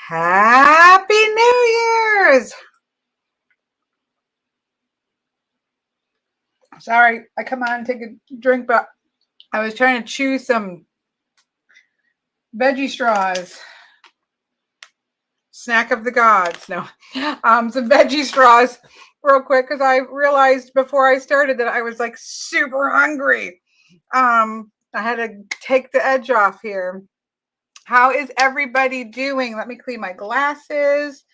Happy New Year's! Sorry, I come on and take a drink, but I was trying to chew some veggie straws. Snack of the gods. No, some veggie straws real quick because I realized before I started that I was like super hungry. I had to take the edge off here. How is everybody doing? Let me clean my glasses.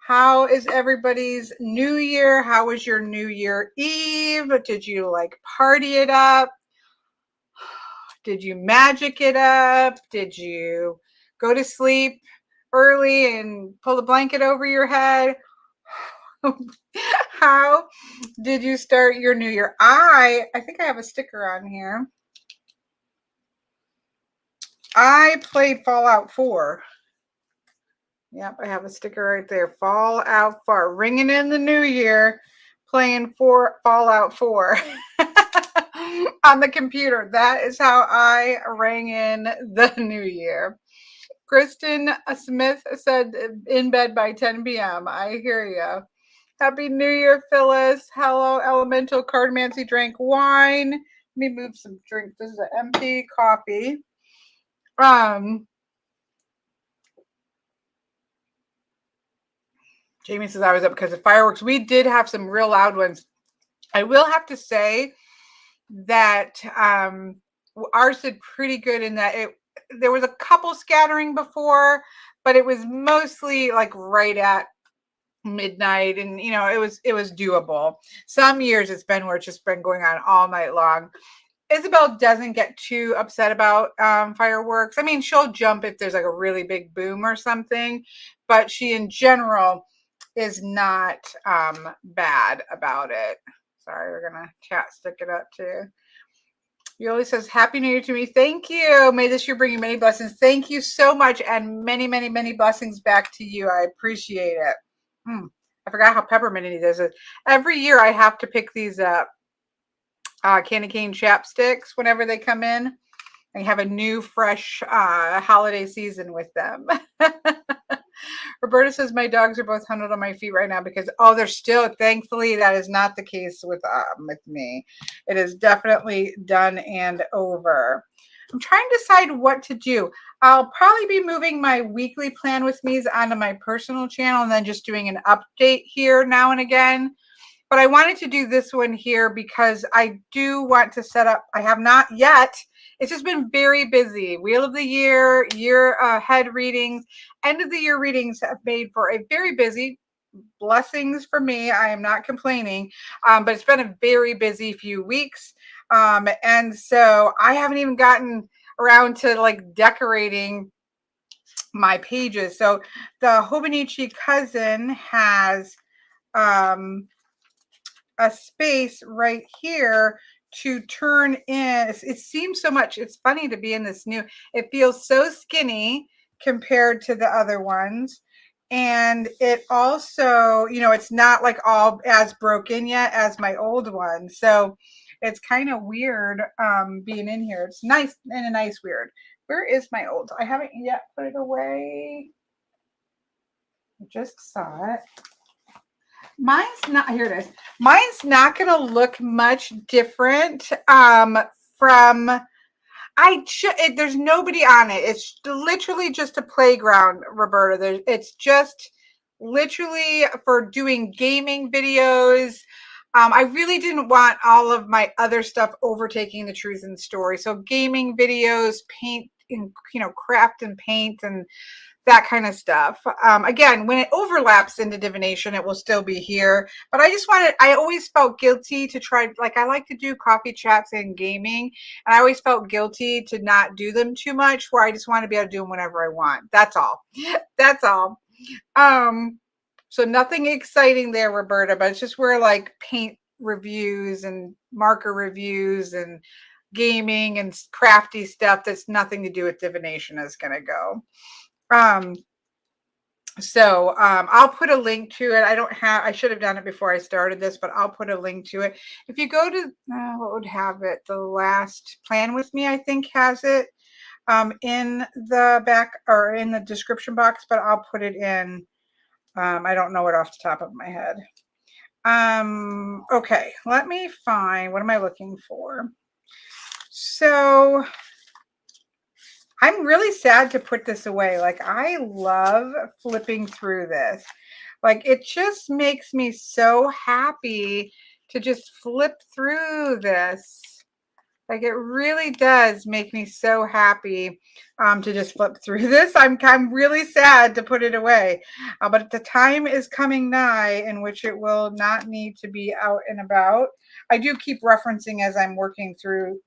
How is everybody's New Year? How was your New Year Eve? Did you like party it up? Did you magic it up? Did you go to sleep early and pull the blanket over your head? How did you start your New Year? I think I have a sticker on here. I played Fallout 4. Yep, I have a sticker right there. Fallout 4. Ringing in the new year, playing for Fallout 4 on the computer. That is how I rang in the new year. Kristen Smith said in bed by 10 p.m. I hear you. Happy New Year, Phyllis. Hello, Elemental Cardmancy drank wine. Let me move some drinks. This is an empty coffee. Jamie says I was up because of fireworks. We did have some real loud ones. I will have to say that ours did pretty good in that there was a couple scattering before, but it was mostly like right at midnight, and it was doable. Some years it's been where it's just been going on all night long. Isabel doesn't get too upset about fireworks. I mean, she'll jump if there's like a really big boom or something, but she in general is not bad about it. Sorry, we're gonna chat stick it up too. Yoli says, Happy New Year to me. Thank you. May this year bring you many blessings. Thank you so much, and many, many, many blessings back to you. I appreciate it. I forgot how pepperminty this is. Every year I have to pick these up. Candy cane chapsticks whenever they come in. I have a new, fresh holiday season with them. Roberta says my dogs are both huddled on my feet right now because they're still. Thankfully, that is not the case with me. It is definitely done and over. I'm trying to decide what to do. I'll probably be moving my weekly plan with me's onto my personal channel and then just doing an update here now and again. But I wanted to do this one here because I do want to set up. I have not yet. It's just been very busy. Wheel of the Year, year ahead readings, end of the year readings have made for a very busy. Blessings for me. I am not complaining, but it's been a very busy few weeks. And so I haven't even gotten around to like decorating my pages. So the Hobonichi cousin has a space right here to turn in. It seems so much. It's funny to be in this new. It feels so skinny compared to the other ones. And it also, it's not like all as broken yet as my old one. So it's kind of weird being in here. It's nice and a nice weird. Where is my old? I haven't yet put it away. I just saw it. Mine's not, here it is. Mine's not going to look much different from, there's nobody on it. It's literally just a playground, Roberta. It's just literally for doing gaming videos. I really didn't want all of my other stuff overtaking the truth and story. So gaming videos, paint, and, craft and paint and that kind of stuff. Again, when it overlaps into divination, it will still be here. But I always felt guilty to try, like I like to do coffee chats and gaming. And I always felt guilty to not do them too much, where I just want to be able to do them whenever I want. That's all. That's all. So nothing exciting there, Roberta, but it's just where like paint reviews and marker reviews and gaming and crafty stuff that's nothing to do with divination is going to go. So I'll put a link to it. I should have done it before I started this, but I'll put a link to it. If you go to, what would have it? The last plan with me, I think has it. in the back or in the description box, but I'll put it in. I don't know it off the top of my head. Okay, let me find, what am I looking for? So I'm really sad to put this away. Like, I love flipping through this. Like, it just makes me so happy to just flip through this. Like, it really does make me so happy to just flip through this. I'm really sad to put it away. But the time is coming nigh in which it will not need to be out and about. I do keep referencing as I'm working through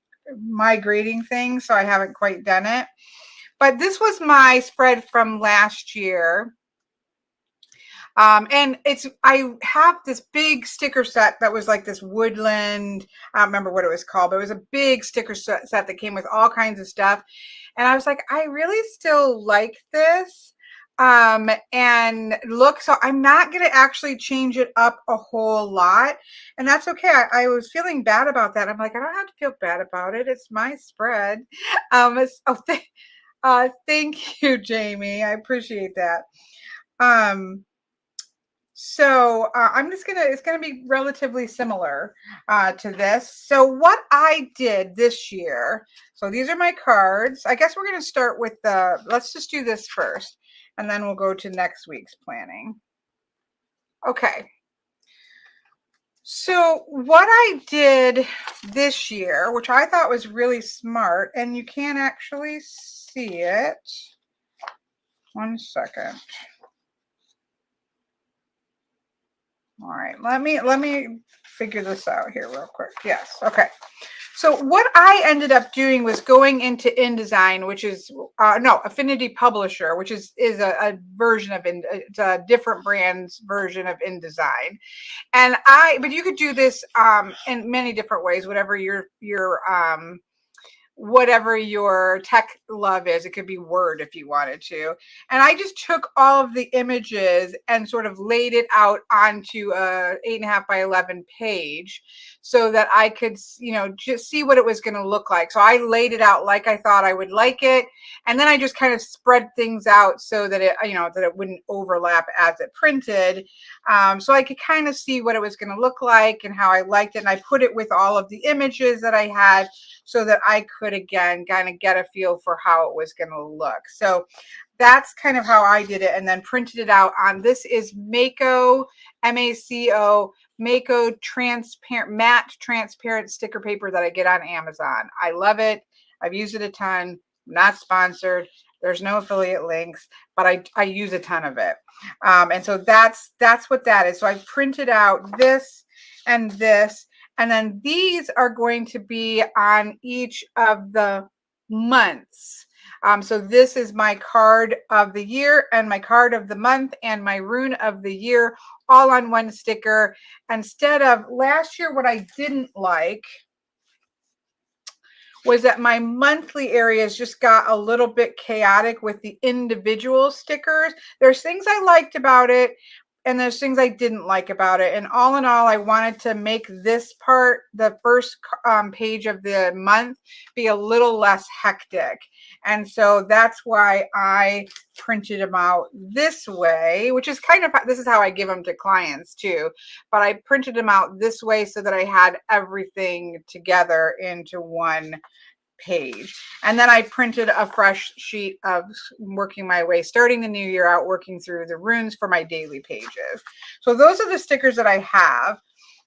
my grading thing, so I haven't quite done it. But this was my spread from last year. And I have this big sticker set that was like this woodland, I don't remember what it was called, but it was a big sticker set that came with all kinds of stuff. And I was like, I really still like this. And look, so I'm not going to actually change it up a whole lot. And that's okay. I was feeling bad about that. I'm like, I don't have to feel bad about it. It's my spread. Thank you, Jamie. I appreciate that. So it's gonna be relatively similar to this. So what I did this year, so these are my cards. I guess we're gonna start with let's just do this first, and then we'll go to next week's planning. Okay. So what I did this year, which I thought was really smart, and you can actually see it. One second. All right, let me figure this out here real quick. Yes, okay. So what I ended up doing was going into InDesign, which is no, Affinity Publisher, which is a version of it's a different brand's version of InDesign. And but you could do this in many different ways, whatever whatever your tech love is. It could be Word if you wanted to. And I just took all of the images and sort of laid it out onto a 8.5 by 11 page so that I could, just see what it was going to look like. So I laid it out like I thought I would like it. And then I just kind of spread things out so that that it wouldn't overlap as it printed. So I could kind of see what it was going to look like and how I liked it. And I put it with all of the images that I had so that I could, again, kind of get a feel for how it was going to look. So that's kind of how I did it, and then printed it out on, this is Mako, M-A-C-O, Mako matte transparent sticker paper that I get on Amazon. I love it. I've used it a ton. Not sponsored. There's no affiliate links, but I use a ton of it. And so that's what that is. So I printed out this and this, and then these are going to be on each of the months. So this is my card of the year and my card of the month and my rune of the year all on one sticker. Instead of last year, what I didn't like was that my monthly areas just got a little bit chaotic with the individual stickers. There's things I liked about it, and there's things I didn't like about it. And all in all, I wanted to make this part, the first page of the month, be a little less hectic. And so that's why I printed them out this way, which is this is how I give them to clients too. But I printed them out this way so that I had everything together into one page. And then I printed a fresh sheet of working my way, starting the new year out, working through the runes for my daily pages. So those are the stickers that I have.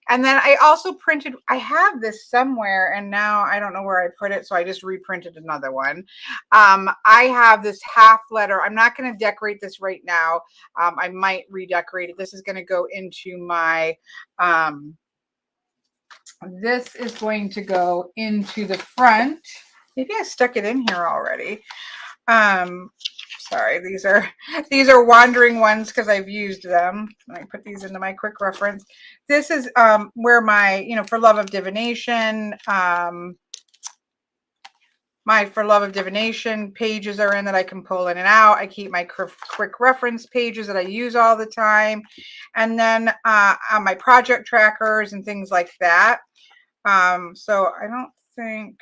And then I also printed, I have this somewhere and now I don't know where I put it, so I just reprinted another one. I have this half letter. I'm not going to decorate this right now. I might redecorate it. This is going to go into my this is going to go into the front. Maybe I stuck it in here already. Sorry, these are wandering ones because I've used them. Let me put these into my quick reference. This is where my, for love of divination, my for love of divination pages are in that I can pull in and out. I keep my quick reference pages that I use all the time. And then on my project trackers and things like that. So I don't think,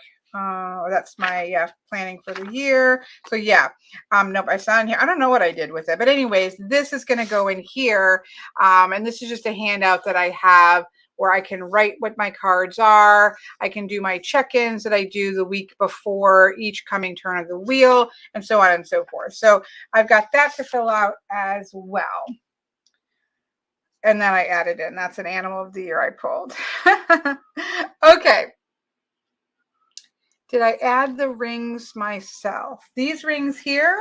That's my planning for the year. So yeah, nope, I saw in here. I don't know what I did with it, but anyways, this is going to go in here. And this is just a handout that I have where I can write what my cards are. I can do my check-ins that I do the week before each coming turn of the wheel, and so on and so forth. So I've got that to fill out as well. And then I added in, that's an animal of the year I pulled. Okay. Did I add the rings myself? These rings here,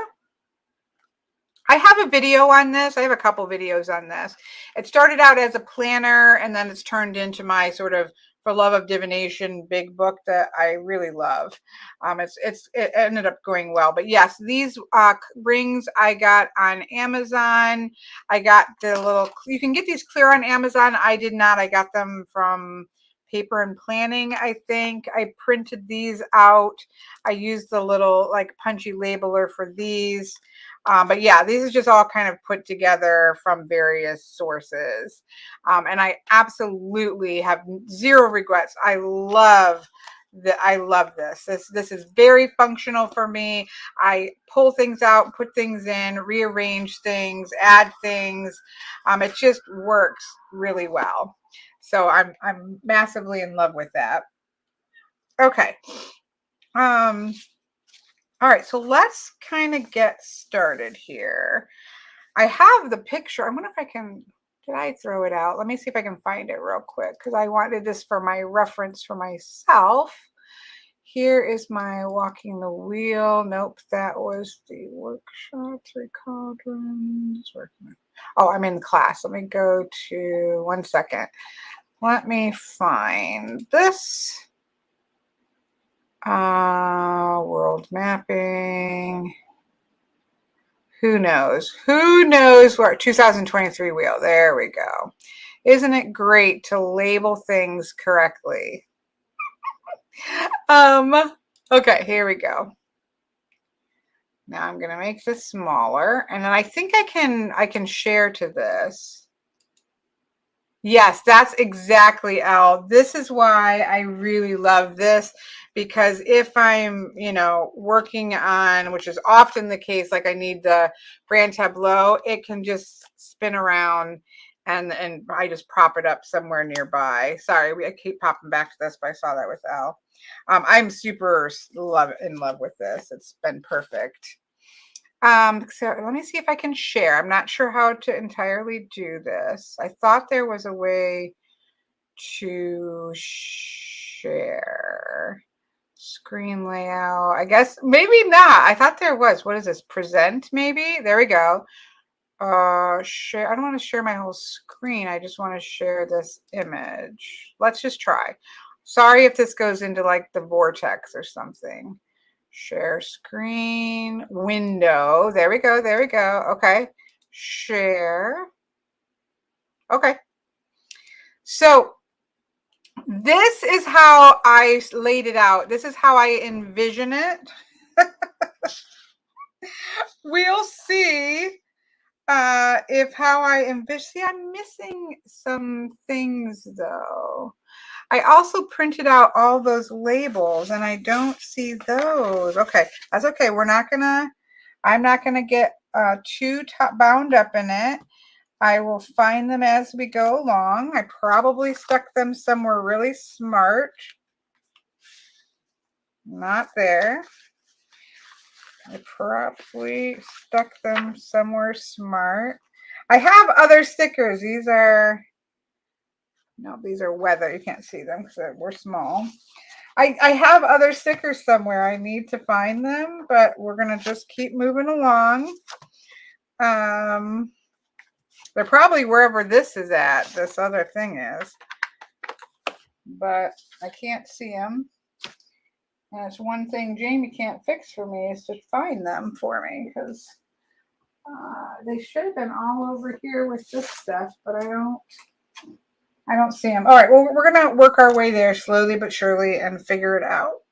I have a video on this. I have a couple videos on this. It started out as a planner, and then it's turned into my sort of For Love of Divination big book that I really love. It ended up going well. But yes, these rings I got on Amazon. I got the little, you can get these clear on Amazon. I did not. I got them from Paper and Planning, I think. I printed these out. I used the little like punchy labeler for these. But yeah, these are just all kind of put together from various sources. And I absolutely have zero regrets. I love this. This is very functional for me. I pull things out, put things in, rearrange things, add things. It just works really well. So I'm massively in love with that. Okay. All right, so let's kind of get started here. I have the picture. I wonder if I can, did I throw it out? Let me see if I can find it real quick because I wanted this for my reference for myself. Here is my walking the wheel. Nope, that was the workshop. 3 cauldrons. Oh, I'm in class. Let me go to, 1 second. Let me find this. World mapping. Who knows? Who knows where 2023 wheel? There we go. Isn't it great to label things correctly? Okay, here we go. Now I'm gonna make this smaller, and then I think I can share to this. Yes, that's exactly, Elle. This is why I really love this, because if I'm, working on, which is often the case, like I need the grand tableau, it can just spin around and I just prop it up somewhere nearby. Sorry, I keep popping back to this, but I saw that with Elle. I'm super in love with this. It's been perfect. So let me see if I can share. I'm not sure how to entirely do this. I thought there was a way to share screen layout. I guess maybe not. I thought there was. What is this? Present maybe? There we go. Share. I don't want to share my whole screen. I just want to share this image. Let's just try. Sorry if this goes into like the vortex or something. Share screen window. There we go. There we go. Okay. Share. Okay. So this is how I laid it out. This is how I envision it. We'll see if how I envision. See, I'm missing some things though. I also printed out all those labels and I don't see those. Okay, that's okay. I'm not gonna get too bound up in it. I will find them as we go along. I probably stuck them somewhere really smart. Not there. I probably stuck them somewhere smart. I have other stickers. These are weather. You can't see them because we're small. I have other stickers somewhere. I need to find them, but we're going to just keep moving along. They're probably wherever this is at, this other thing is. But I can't see them. And that's one thing Jamie can't fix for me is to find them for me because they should have been all over here with this stuff, but I don't see them. All right, well, we're going to work our way there slowly but surely and figure it out.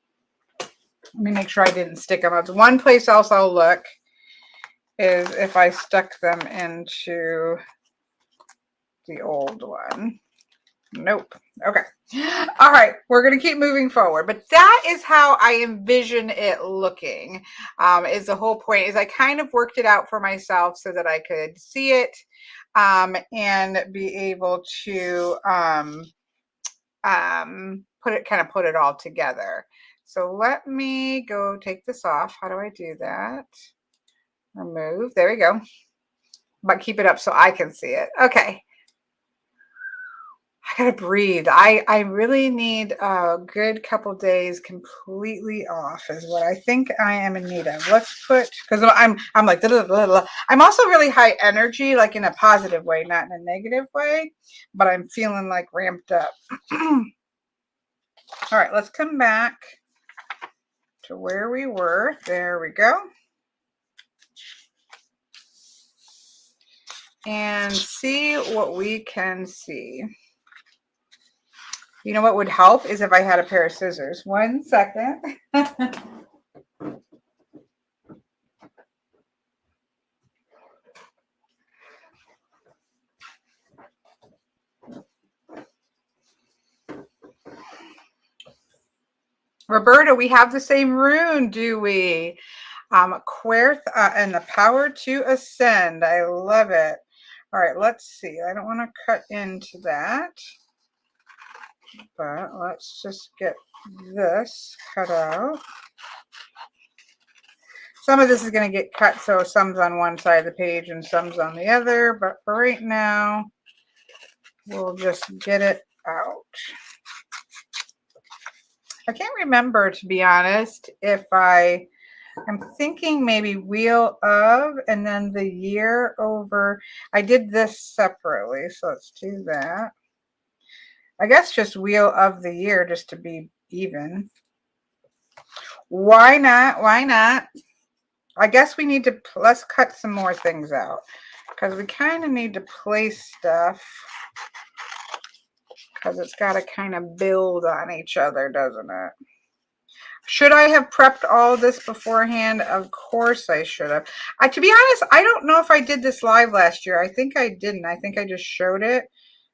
Let me make sure I didn't stick them. That's one place else I'll look is if I stuck them into the old one. Nope. Okay. All right. We're going to keep moving forward. But that is how I envision it looking. Is the whole point is I kind of worked it out for myself so that I could see it and be able to put it all together. So let me go take this off. How do I do that? Remove. There we go. But keep it up so I can see it. Okay. I gotta breathe. I really need a good couple days completely off is what I think I am in need of. Let's put because I'm like I'm also really high energy, like in a positive way, not in a negative way, but I'm feeling like ramped up. All right, let's come back to where we were. There we go. And see what we can see. You know what would help is if I had a pair of scissors. 1 second. Roberta, we have the same rune, do we? Querth and the power to ascend. I love it. All right, let's see. I don't want to cut into that, but let's just get this cut out. Some of this is going to get cut, so some's on one side of the page and some's on the other, but for right now, we'll just get it out. I can't remember, to be honest, if I'm thinking maybe wheel of and then the year over. I did this separately, so let's do that. I guess just wheel of the year just to be even. Why not? Why not? I guess we need to, let's cut some more things out because we kind of need to place stuff because it's got to kind of build on each other, doesn't it? Should I have prepped all this beforehand? Of course I should have. To be honest, I don't know if I did this live last year. I think I didn't. I think I just showed it.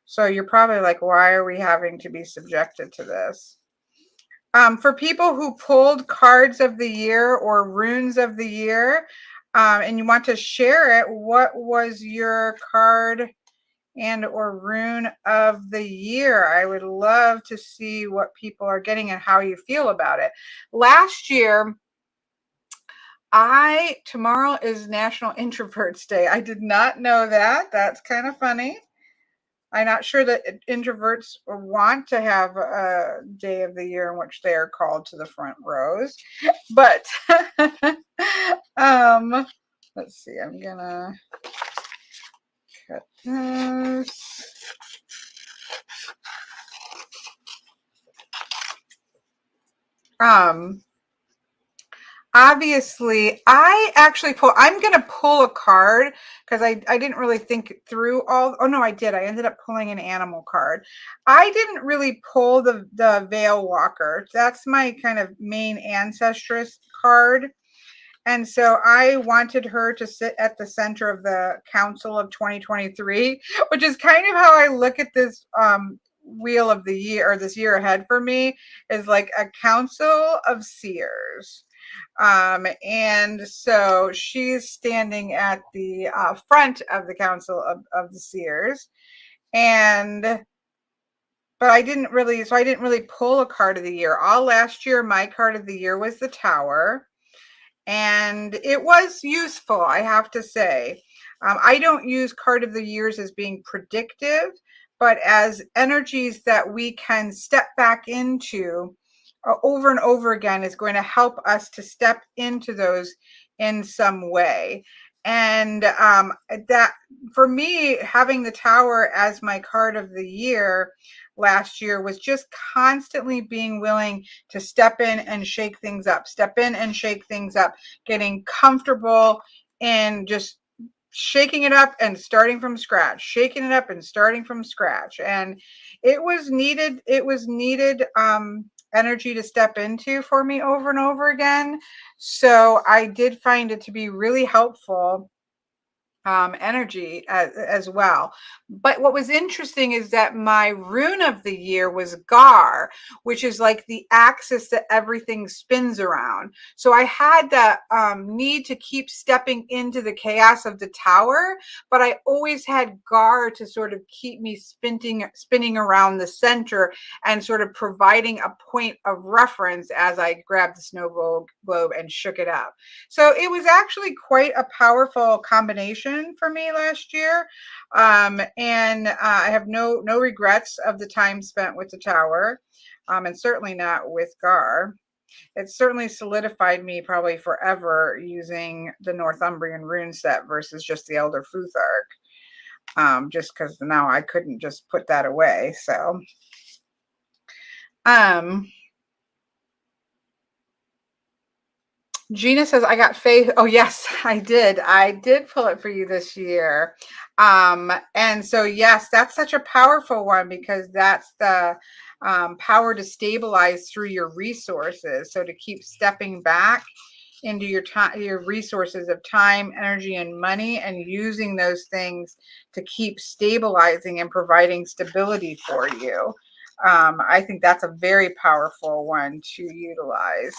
So you're probably like, why are we having to be subjected to this? For people who pulled cards of the year or runes of the year, and you want to share it, what was your card and or rune of the year? I would love to see what people are getting and how you feel about it. Last year, tomorrow is National Introverts Day. I did not know that. That's kind of funny. I'm not sure that introverts want to have a day of the year in which they are called to the front rows. But let's see, I'm gonna cut this. Obviously, I'm going to pull a card because I didn't really think through all. Oh, no, I did. I ended up pulling an animal card. I didn't really pull the Veil Walker. That's my kind of main ancestress card. And so I wanted her to sit at the center of the Council of 2023, which is kind of how I look at this wheel of the year, or this year ahead for me, is like a council of seers. And so she's standing at the front of the council of the seers. But I didn't really pull a card of the year. All last year, my card of the year was the Tower. And it was useful, I have to say. I don't use card of the years as being predictive, but as energies that we can step back into over and over again is going to help us to step into those in some way. And that, for me, having the Tower as my card of the year last year was just constantly being willing to step in and shake things up, getting comfortable in just shaking it up and starting from scratch, And it was needed energy to step into for me over and over again. So I did find it to be really helpful energy as well. But what was interesting is that my rune of the year was Gar, which is like the axis that everything spins around. So I had that need to keep stepping into the chaos of the tower, but I always had Gar to sort of keep me spinning around the center and sort of providing a point of reference as I grabbed the snow globe and shook it up. So it was actually quite a powerful combination for me last year. And I have no regrets of the time spent with the tower, and certainly not with Gar. It certainly solidified me probably forever using the Northumbrian rune set versus just the Elder Futhark, just because now I couldn't just put that away. So, Gina says, I got faith. Oh, yes, I did. I did pull it for you this year. And so, yes, that's such a powerful one because that's the power to stabilize through your resources. So to keep stepping back into your time, your resources of time, energy, and money, and using those things to keep stabilizing and providing stability for you. I think that's a very powerful one to utilize.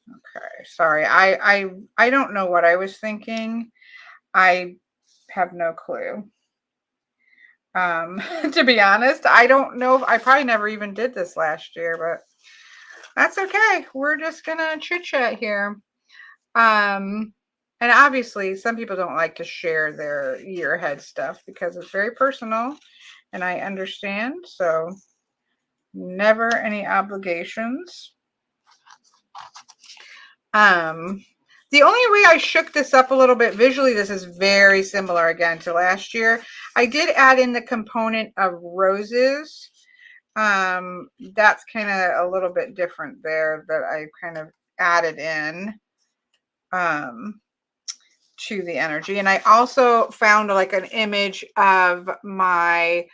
Okay, sorry. I don't know what I was thinking. I have no clue. To be honest, I don't know. I probably never even did this last year, but that's okay. We're just gonna chit chat here. And obviously, some people don't like to share their year ahead stuff because it's very personal, and I understand. So, never any obligations. The only way I shook this up a little bit visually, this is very similar again to last year. I did add in the component of roses. That's kind of a little bit different there that I kind of added in to the energy. And I also found like an image of my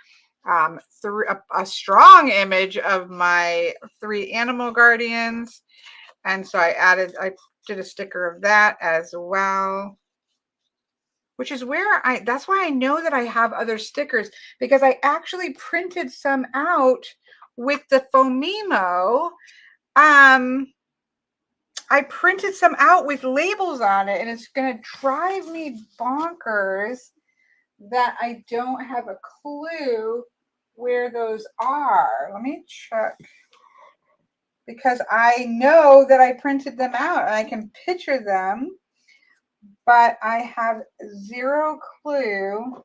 a strong image of my 3 animal guardians. And so I did a sticker of that as well, which is where that's why I know that I have other stickers, because I actually printed some out with the Fomimo. I printed some out with labels on it, and it's going to drive me bonkers that I don't have a clue where those are. Let me check, because I know that I printed them out and I can picture them, but I have zero clue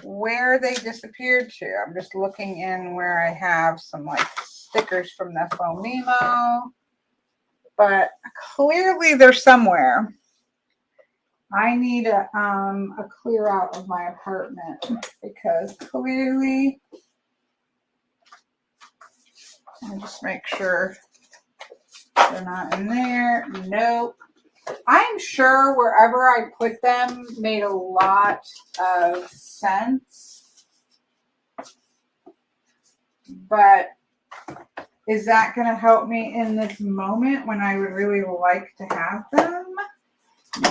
where they disappeared to. I'm just looking in where I have some like stickers from the Fomimo, but clearly they're somewhere. I need a clear out of my apartment because clearly, let me just make sure they're not in there. Nope. I'm sure wherever I put them made a lot of sense, but is that going to help me in this moment when I would really like to have them?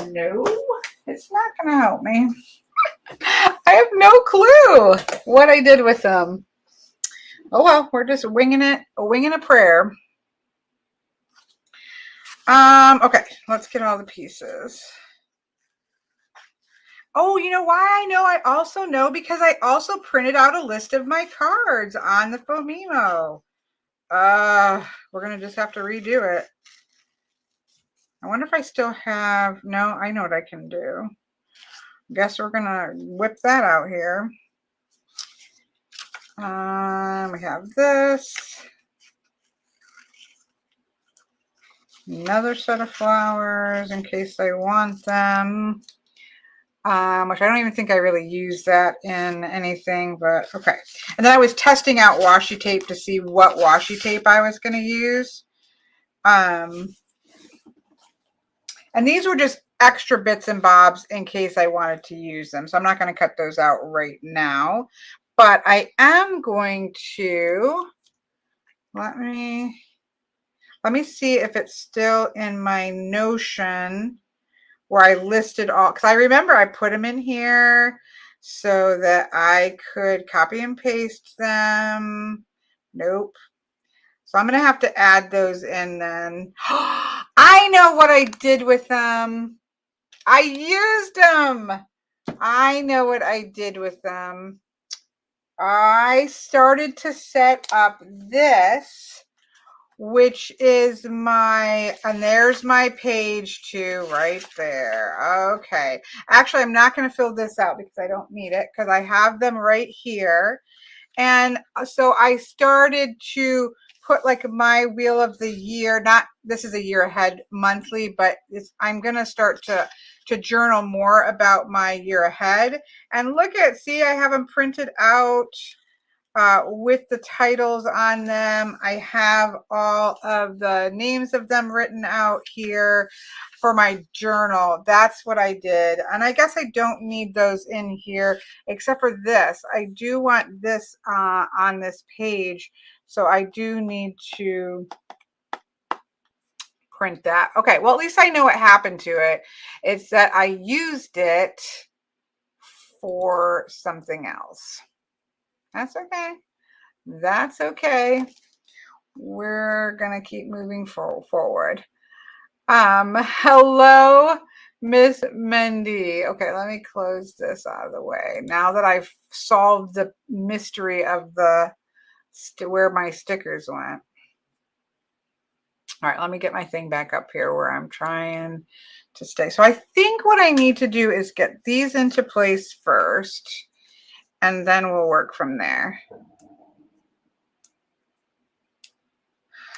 No, it's not going to help me. I have no clue what I did with them. Oh well, we're just winging it, winging a prayer. Okay, let's get all the pieces. Oh, you know why I know? I also know because I also printed out a list of my cards on the Fomimo. We're gonna just have to redo it. I wonder if I still have, no, I know what I can do. Guess we're gonna whip that out here. We have this. Another set of flowers in case I want them. Which I don't even think I really use that in anything, but okay. And then I was testing out washi tape to see what washi tape I was going to use. And these were just extra bits and bobs in case I wanted to use them. So I'm not going to cut those out right now, but I am going to, let me Let me see if it's still in my Notion where I listed all, because I remember I put them in here so that I could copy and paste them. Nope. So I'm going to have to add those in then. I know what I did with them. I used them. I know what I did with them. I started to set up this, which is my, and there's my page two right there. Okay. Actually, I'm not going to fill this out because I don't need it because I have them right here. And so I started to put like my wheel of the year, not this is a year ahead monthly, but I'm going to start to journal more about my year ahead. And look at, see, I have them printed out with the titles on them. I have all of the names of them written out here for my journal. That's what I did. And I guess I don't need those in here except for this. I do want this on this page. So I do need to print that. Okay, well, at least I know what happened to it. It's that I used it for something else. That's okay. That's okay. We're gonna keep moving forward. Hello, Miss Mendy. Okay, let me close this out of the way. Now that I've solved the mystery of the where my stickers went. All right, let me get my thing back up here where I'm trying to stay. So I think what I need to do is get these into place first, and then we'll work from there.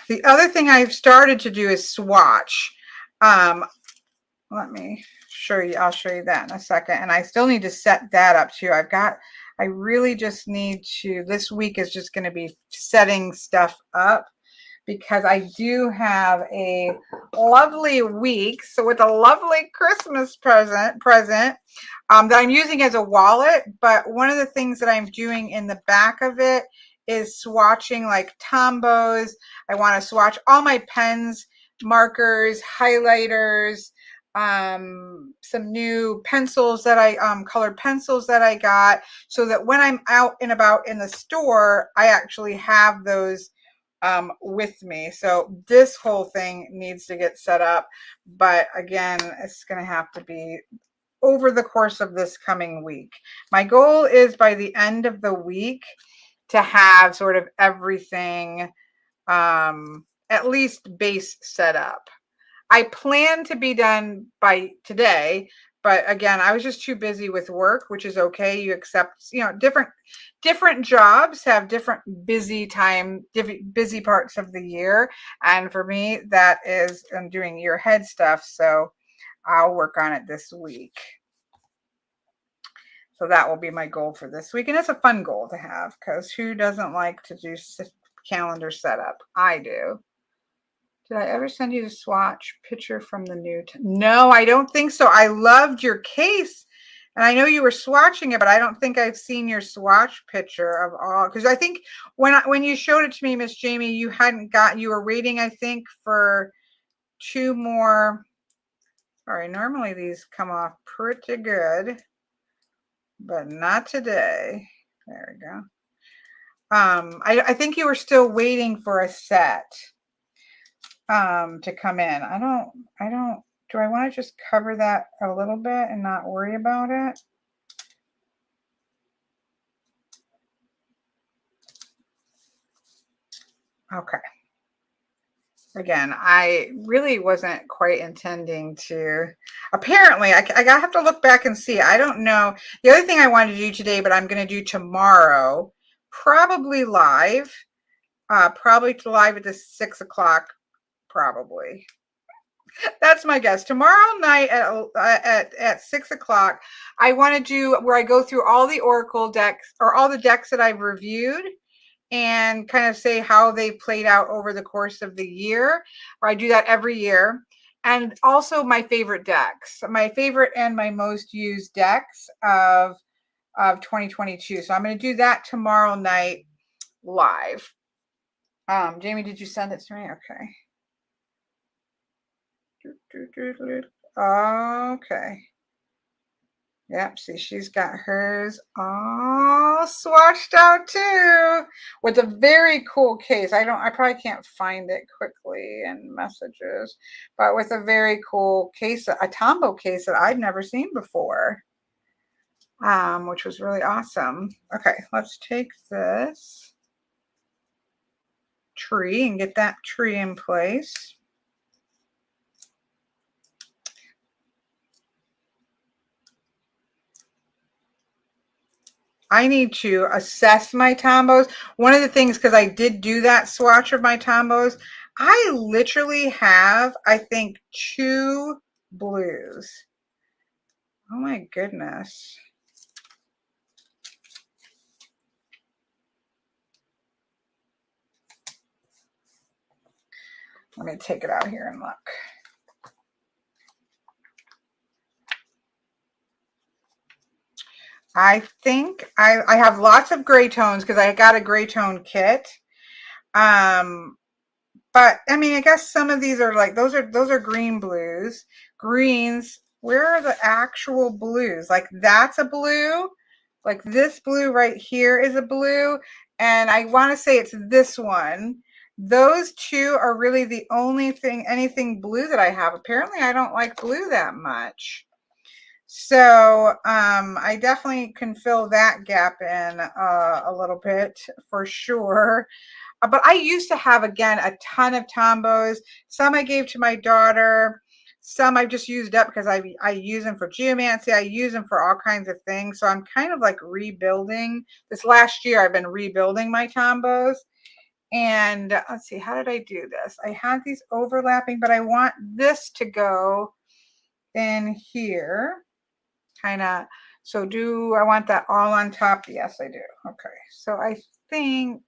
The other thing I've started to do is swatch. Let me show you. I'll show you that in a second. And I still need to set that up too. I really just need to, this week is just going to be setting stuff up because I do have a lovely week. So with a lovely Christmas present that I'm using as a wallet. But one of the things that I'm doing in the back of it is swatching like Tombos. I want to swatch all my pens, markers, highlighters, some new pencils that I colored pencils that I got, so that when I'm out and about in the store, I actually have those with me. So this whole thing needs to get set up, but again, it's going to have to be over the course of this coming week. My goal is by the end of the week to have sort of everything at least base set up. I plan to be done by today, but again, I was just too busy with work, which is okay. You accept, you know, different jobs have different busy busy parts of the year. And for me, that is I'm doing year ahead stuff. So I'll work on it this week. So that will be my goal for this week. And it's a fun goal to have because who doesn't like to do calendar setup? I do. Did I ever send you the swatch picture from the new? No, I don't think so. I loved your case. And I know you were swatching it, but I don't think I've seen your swatch picture of all. Because I think when you showed it to me, Miss Jamie, you were waiting, I think, for 2 more. Sorry, normally these come off pretty good, but not today. There we go. I think you were still waiting for a set to come in. Do I want to just cover that a little bit and not worry about it? Okay. Again, I really wasn't quite intending to. Apparently, I have to look back and see. I don't know. The other thing I wanted to do today, but I'm going to do tomorrow, probably live, probably live at the 6 o'clock, probably. That's my guess. Tomorrow night at 6 o'clock, I want to do where I go through all the Oracle decks or all the decks that I've reviewed and kind of say how they played out over the course of the year. Or I do that every year. And also my favorite decks, my favorite and my most used decks of 2022. So I'm going to do that tomorrow night live. Jamie, did you send it to me? Okay. Okay. Yep, see, she's got hers all swatched out too with a very cool case. I probably can't find it quickly in messages, but with a very cool case, a Tombow case that I'd never seen before, which was really awesome. Okay, let's take this tree and get that tree in place. I need to assess my Tombows. One of the things, because I did do that swatch of my Tombows, I literally have, I think, 2 blues. Oh my goodness. Let me take it out here and look. I think I have lots of gray tones because I got a gray tone kit. But I mean, I guess some of these are like, those are green blues. Greens, where are the actual blues? Like that's a blue. Like this blue right here is a blue. And I want to say it's this one. Those two are really the only thing, anything blue that I have. Apparently I don't like blue that much. So I definitely can fill that gap in a little bit for sure. But I used to have, again, a ton of Tombows. Some I gave to my daughter. Some I've just used up because I use them for geomancy. I use them for all kinds of things. So I'm kind of like rebuilding. This last year, I've been rebuilding my Tombows. And let's see, how did I do this? I had these overlapping, but I want this to go in here. Kind of. So do I want that all on top? Yes, I do. Okay. So I think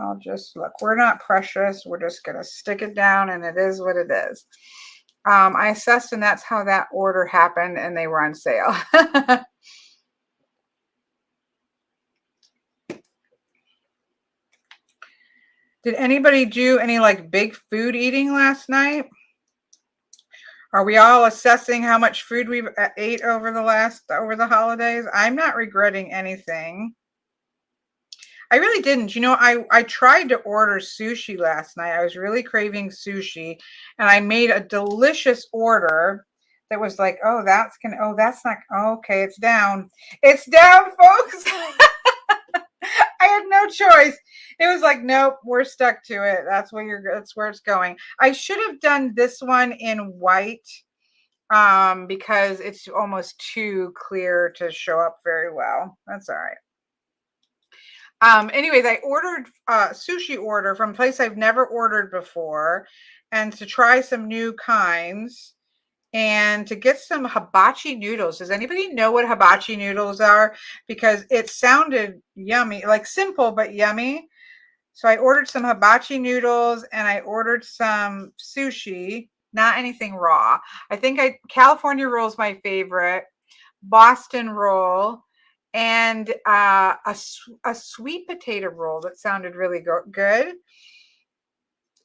I'll just look. We're not precious. We're just going to stick it down, and it is what it is. I assessed, and that's how that order happened, and they were on sale. Did anybody do any like big food eating last night? Are we all assessing how much food we've ate over the holidays? I'm not regretting anything. I really didn't. You know, I tried to order sushi last night. I was really craving sushi, and I made a delicious order that was like, oh, that's not, oh, okay, it's down. It's down, folks. I had no choice. It was like, nope, we're stuck to it. That's where it's going. I should have done this one in white because it's almost too clear to show up very well. That's all right. Anyways, I ordered a sushi order from a place I've never ordered before, and to try some new kinds and to get some hibachi noodles. Does anybody know what hibachi noodles are? Because it sounded yummy, like simple but yummy. So I ordered some hibachi noodles and I ordered some sushi, not anything raw. I think California roll is my favorite, Boston roll, and a sweet potato roll that sounded really good.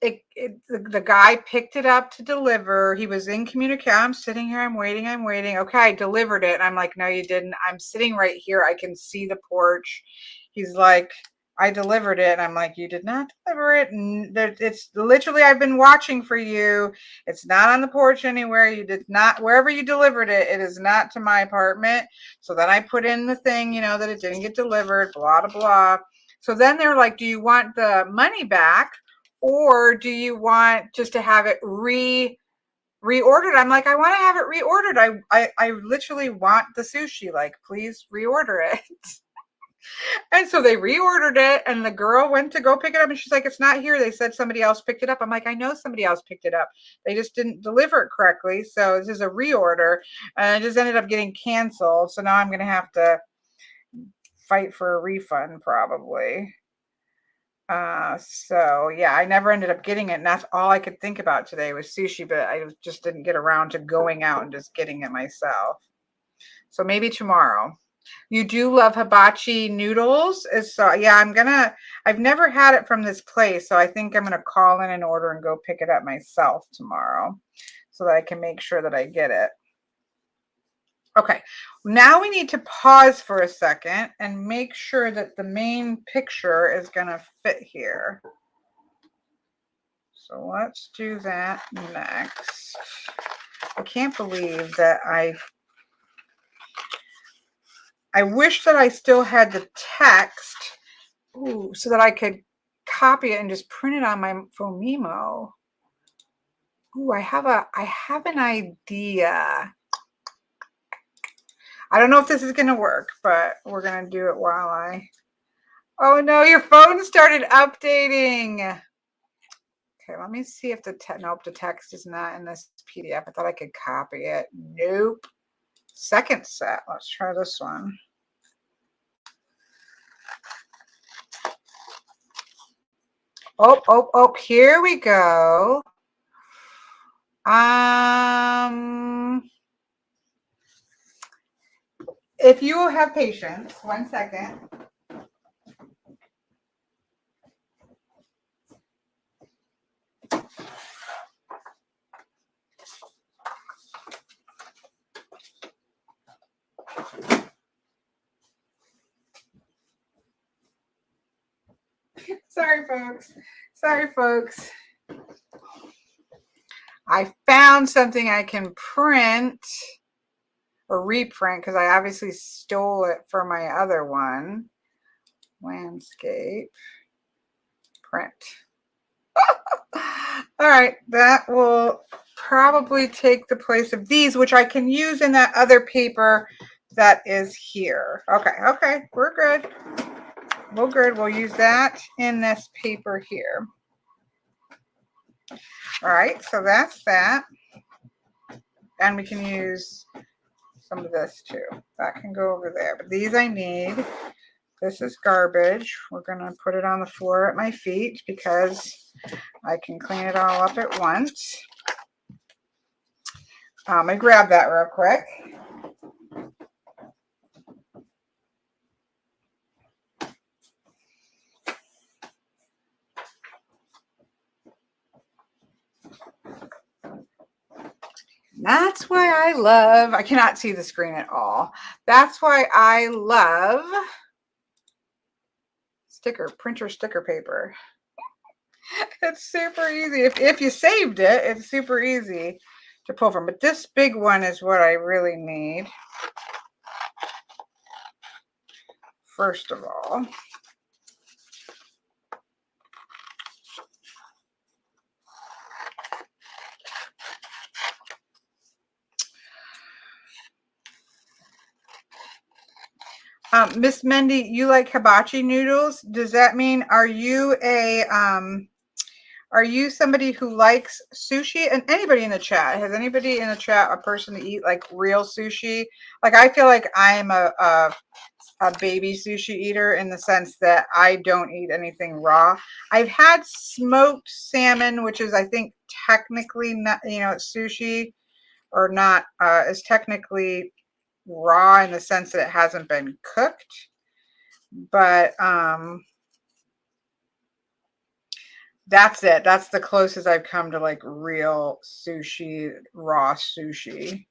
The guy picked it up to deliver. He was in communication. I'm sitting here, I'm waiting. Okay, I delivered it. And I'm like, no, you didn't. I'm sitting right here. I can see the porch. He's like, I delivered it. And I'm like, you did not deliver it. And it's literally, I've been watching for you. It's not on the porch anywhere. You did not, wherever you delivered it, it is not to my apartment. So then I put in the thing, that it didn't get delivered, blah, blah, blah. So then they're like, do you want the money back? Or do you want just to have it reordered? I'm like, I want to have it reordered. I literally want the sushi. Like, please reorder it. And so they reordered it, and the girl went to go pick it up, and she's like, it's not here. They said somebody else picked it up. I'm like, I know somebody else picked it up. They just didn't deliver it correctly. So this is a reorder, and it just ended up getting canceled. So now I'm going to have to fight for a refund probably. So yeah, I never ended up getting it, and that's all I could think about today was sushi, but I just didn't get around to going out and just getting it myself. So maybe tomorrow. You do love hibachi noodles? So yeah, I've never had it from this place, so I think I'm gonna call in an order and go pick it up myself tomorrow. so that I can make sure that I get it. Okay, now we need to pause for a second and make sure that the main picture is going to fit here. So let's do that next. I can't believe that I wish that I still had the text, so that I could copy it and just print it on my Phonemo. I have an idea. I don't know if this is going to work, but we're going to do it while oh no, your phone started updating. Okay, let me see if nope, the text is not in this PDF. I thought I could copy it. Nope. Second set. Let's try this one. Oh, here we go. If you will have patience, 1 second. Sorry, folks. I found something I can print or reprint because I obviously stole it for my other one. Landscape. Print. All right, that will probably take the place of these, which I can use in that other paper that is here. Okay, we're good. We're good. We'll use that in this paper here. All right, so that's that. And we can use some of this too. That can go over there. But these I need. This is garbage. We're going to put it on the floor at my feet because I can clean it all up at once. I grab that real quick. That's why I cannot see the screen at all. That's why I love printer sticker paper. It's super easy. If you saved it, it's super easy to pull from. But this big one is what I really need. First of all. Miss Mendy, you like hibachi noodles? Does that mean are you somebody who likes sushi? And anybody in the chat, has anybody in the chat a person to eat like real sushi? Like I feel like I'm a baby sushi eater in the sense that I don't eat anything raw. I've had smoked salmon, which is I think technically not, it's sushi or not, is technically raw in the sense that it hasn't been cooked, but that's it. That's the closest I've come to like real sushi, raw sushi.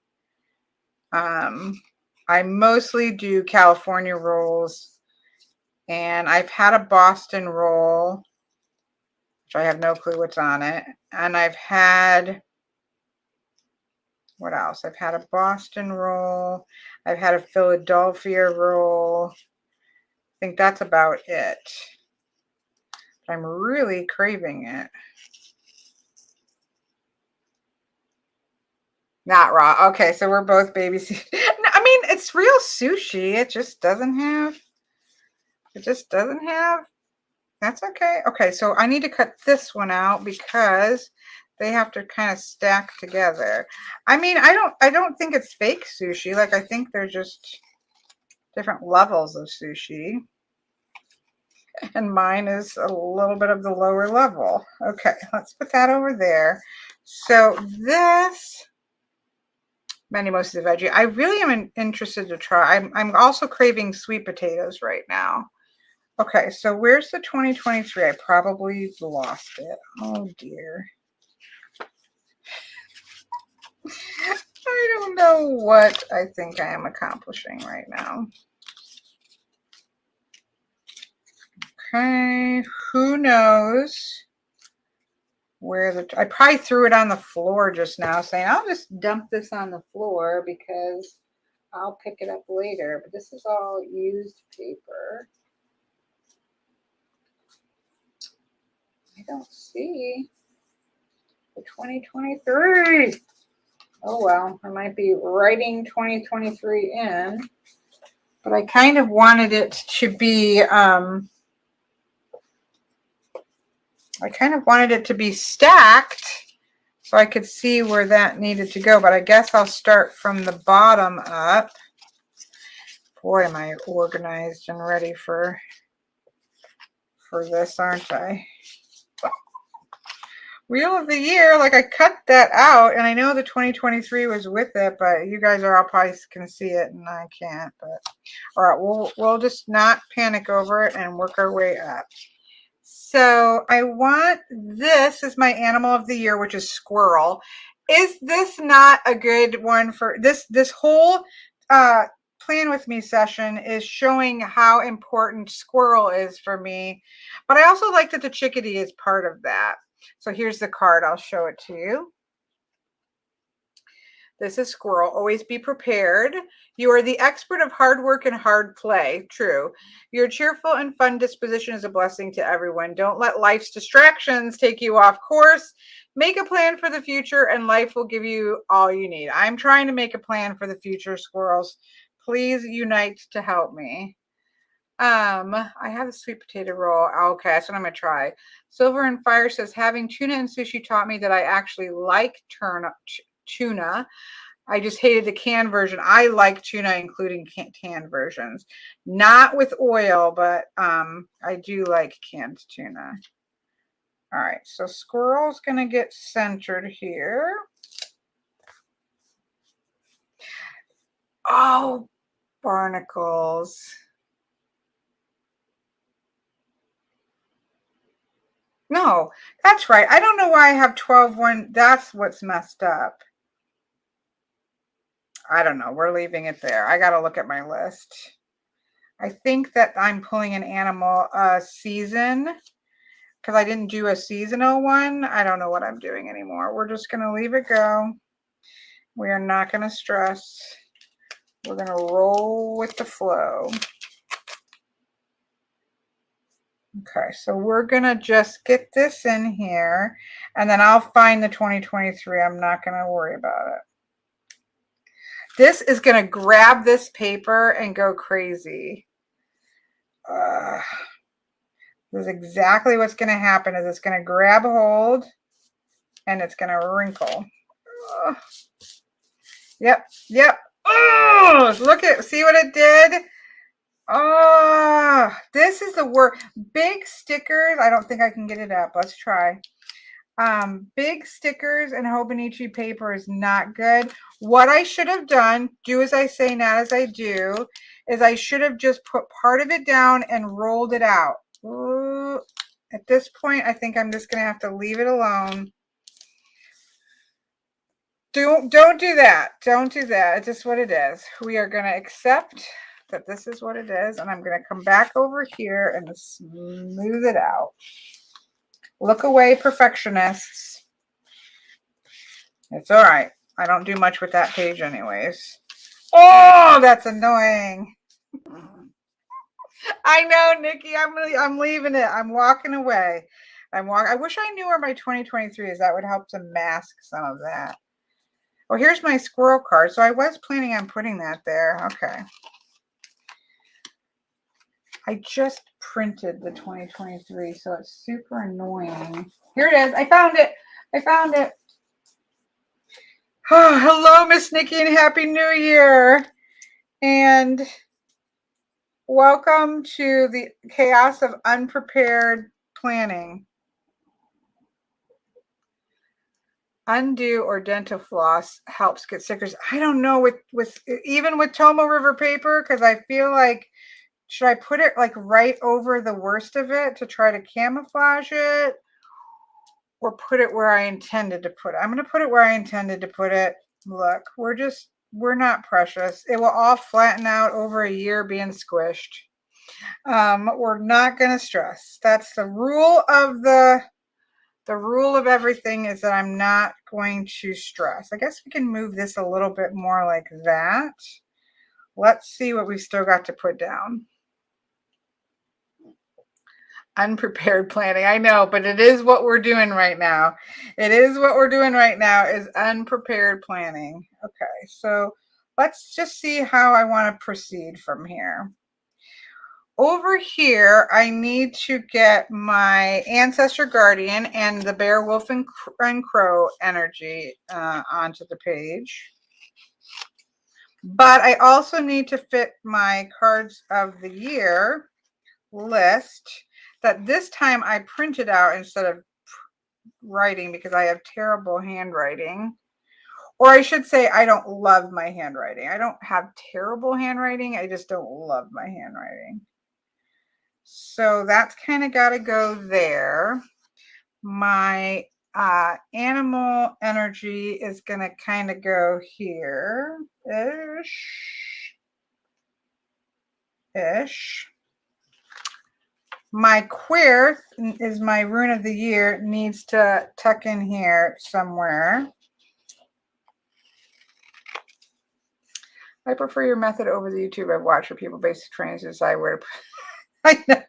I mostly do California rolls, and I've had a Boston roll, which I have no clue what's on it, and I've had, what else? I've had a Boston roll. I've had a Philadelphia roll. I think that's about it. I'm really craving it. Not raw. Okay, so we're both baby sushi. I mean, it's real sushi. It just doesn't have. That's okay. Okay, so I need to cut this one out because they have to kind of stack together. I mean, I don't think it's fake sushi. Like I think they're just different levels of sushi. And mine is a little bit of the lower level. Okay, let's put that over there. So this, most of the veggie. I really am interested to try. I'm also craving sweet potatoes right now. Okay, so where's the 2023? I probably lost it. Oh dear. I don't know what I think I am accomplishing right now. Okay, who knows where I probably threw it on the floor just now, saying I'll just dump this on the floor because I'll pick it up later. But this is all used paper. I don't see the 2023. Oh well, I might be writing 2023 in, but I kind of wanted it to be stacked so I could see where that needed to go, but I guess I'll start from the bottom up. Boy, am I organized and ready for this, aren't I? Wheel of the Year, like I cut that out, and I know the 2023 was with it, but you guys are all probably can see it, and I can't. But all right, we'll just not panic over it and work our way up. So I want this is my animal of the year, which is squirrel. Is this not a good one for this? This whole plan with me session is showing how important squirrel is for me, but I also like that the chickadee is part of that. So here's the card. I'll show it to you. This is squirrel. Always be prepared. You are the expert of hard work and hard play. True. Your cheerful and fun disposition is a blessing to everyone. Don't let life's distractions take you off course. Make a plan for the future and life will give you all you need. I'm trying to make a plan for the future, squirrels. Please unite to help me. I have a sweet potato roll. Okay, that's what I'm gonna try. Silver and Fire says having tuna and sushi taught me that I actually like tuna. I just hated the canned version. I like tuna, including canned versions, not with oil, but I do like canned tuna. All right, so squirrel's gonna get centered here. Oh, barnacles. No, that's right. I don't know why I have 12-1. That's what's messed up. I don't know. We're leaving it there. I got to look at my list. I think that I'm pulling an animal season because I didn't do a seasonal one. I don't know what I'm doing anymore. We're just going to leave it go. We are not going to stress. We're going to roll with the flow. Okay, so we're going to just get this in here, and then I'll find the 2023. I'm not going to worry about it. This is going to grab this paper and go crazy. This is exactly what's going to happen is it's going to grab hold, and it's going to wrinkle. Yep. Oh, see what it did? Oh, this is the worst. Big stickers. I don't think I can get it up. Let's try. Big stickers and Hobonichi paper is not good. What I should have done, do as I say, not as I do, is I should have just put part of it down and rolled it out. Ooh. At this point, I think I'm just going to have to leave it alone. Don't do that. Don't do that. It's just what it is. We are going to accept that this is what it is, and I'm going to come back over here and smooth it out. Look away, perfectionists. It's all right. I don't do much with that page anyways. Oh, that's annoying. I know, Nikki. I'm leaving it. I'm walking away. I wish I knew where my 2023 is. That would help to mask some of that. Oh, here's my squirrel card. So I was planning on putting that there. Okay. I just printed the 2023, so it's super annoying. Here it is. I found it. Oh, hello, Miss Nikki, and Happy New Year. And welcome to the chaos of unprepared planning. Undo or dental floss helps get stickers. I don't know even with Tomo River paper, because I feel like, should I put it like right over the worst of it to try to camouflage it, or put it where I intended to put it? I'm going to put it where I intended to put it. Look, we're not precious. It will all flatten out over a year being squished. We're not going to stress. That's the rule of the rule of everything, is that I'm not going to stress. I guess we can move this a little bit more like that. Let's see what we still got to put down. Unprepared planning. I know, but it is what we're doing right now. It is what we're doing right now, is unprepared planning. Okay, so let's just see how I want to proceed from here. Over here, I need to get my ancestor guardian and the bear, wolf, and crow energy onto the page. But I also need to fit my cards of the year list that this time I printed out instead of writing, because I have terrible handwriting. Or I should say, I don't love my handwriting. I don't have terrible handwriting. I just don't love my handwriting. So that's kind of got to go there. My animal energy is going to kind of go here-ish. My queer is my rune of the year, needs to tuck in here somewhere. I prefer your method over the YouTube I've watched for people basic trainings to decide where to put. I know.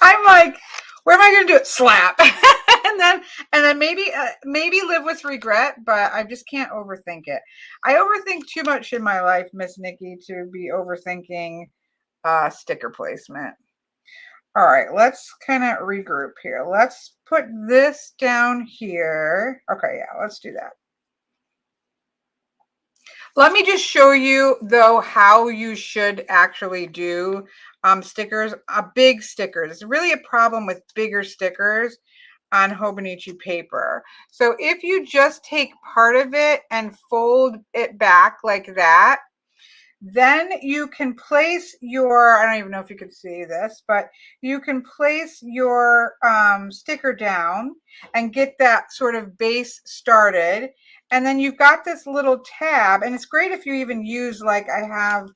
I'm like, where am I going to do it? Slap. and then maybe live with regret, but I just can't overthink it. I overthink too much in my life, Miss Nikki, to be overthinking sticker placement. All right, let's kind of regroup here. Let's put this down here. Okay, yeah, let's do that. Let me just show you, though, how you should actually do stickers, big stickers. It's really a problem with bigger stickers on Hobonichi paper. So if you just take part of it and fold it back like that, then you can place your, I don't even know if you can see this, but you can place your sticker down and get that sort of base started. And then you've got this little tab, and it's great if you even use, like I have,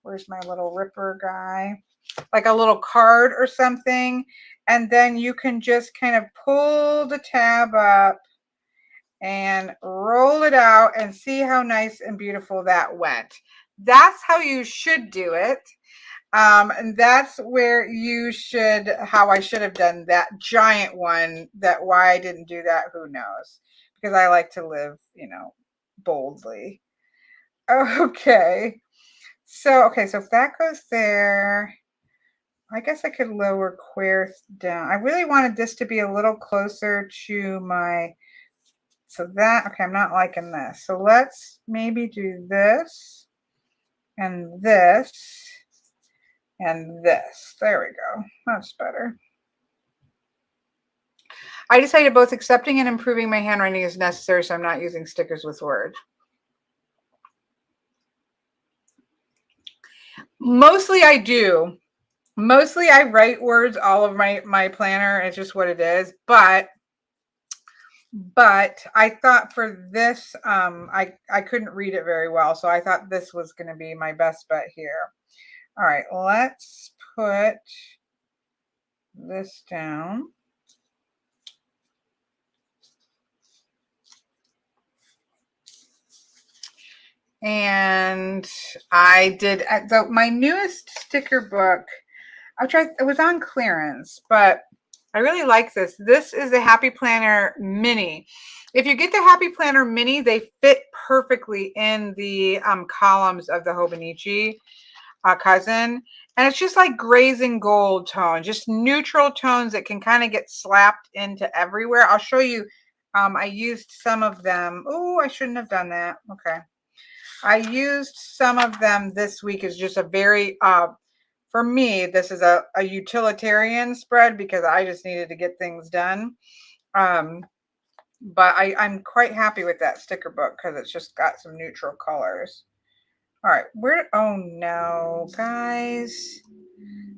where's my little ripper guy? Like a little card or something. And then you can just kind of pull the tab up and roll it out and see how nice and beautiful that went. That's how you should do it. And that's where you should, how I should have done that giant one. That why I didn't do that, who knows? Because I like to live, you know, boldly. Okay. So if that goes there, I guess I could lower queer down. I really wanted this to be a little closer to my, so that, okay, I'm not liking this. So let's maybe do this and this and this. There we go. That's better. I decided both accepting and improving my handwriting is necessary, so I'm not using stickers with words. Mostly I do. Mostly I write words all over my planner. It's just what it is. But I thought for this, I couldn't read it very well. So I thought this was going to be my best bet here. All right, let's put this down. And I did, so my newest sticker book, it was on clearance, but I really like this. This is a Happy Planner Mini. If you get the Happy Planner Mini, they fit perfectly in the columns of the Hobonichi cousin. And it's just like grays and gold tones, just neutral tones that can kind of get slapped into everywhere. I'll show you. I used some of them. Oh, I shouldn't have done that. Okay. I used some of them this week as just a very, for me, this is a utilitarian spread because I just needed to get things done. But I'm quite happy with that sticker book because it's just got some neutral colors. All right, oh no, guys.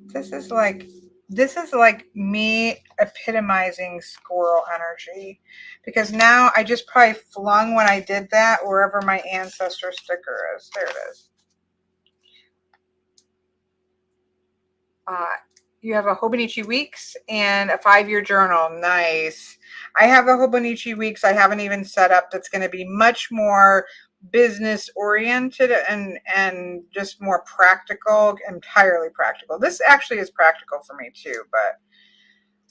This is like, this is like me epitomizing squirrel energy, because now I just probably flung when I did that wherever my ancestor sticker is. There it is. You have a Hobonichi Weeks and a 5-year journal. Nice. I have a Hobonichi Weeks I haven't even set up that's going to be much more business oriented and just more practical, entirely practical. This actually is practical for me too, but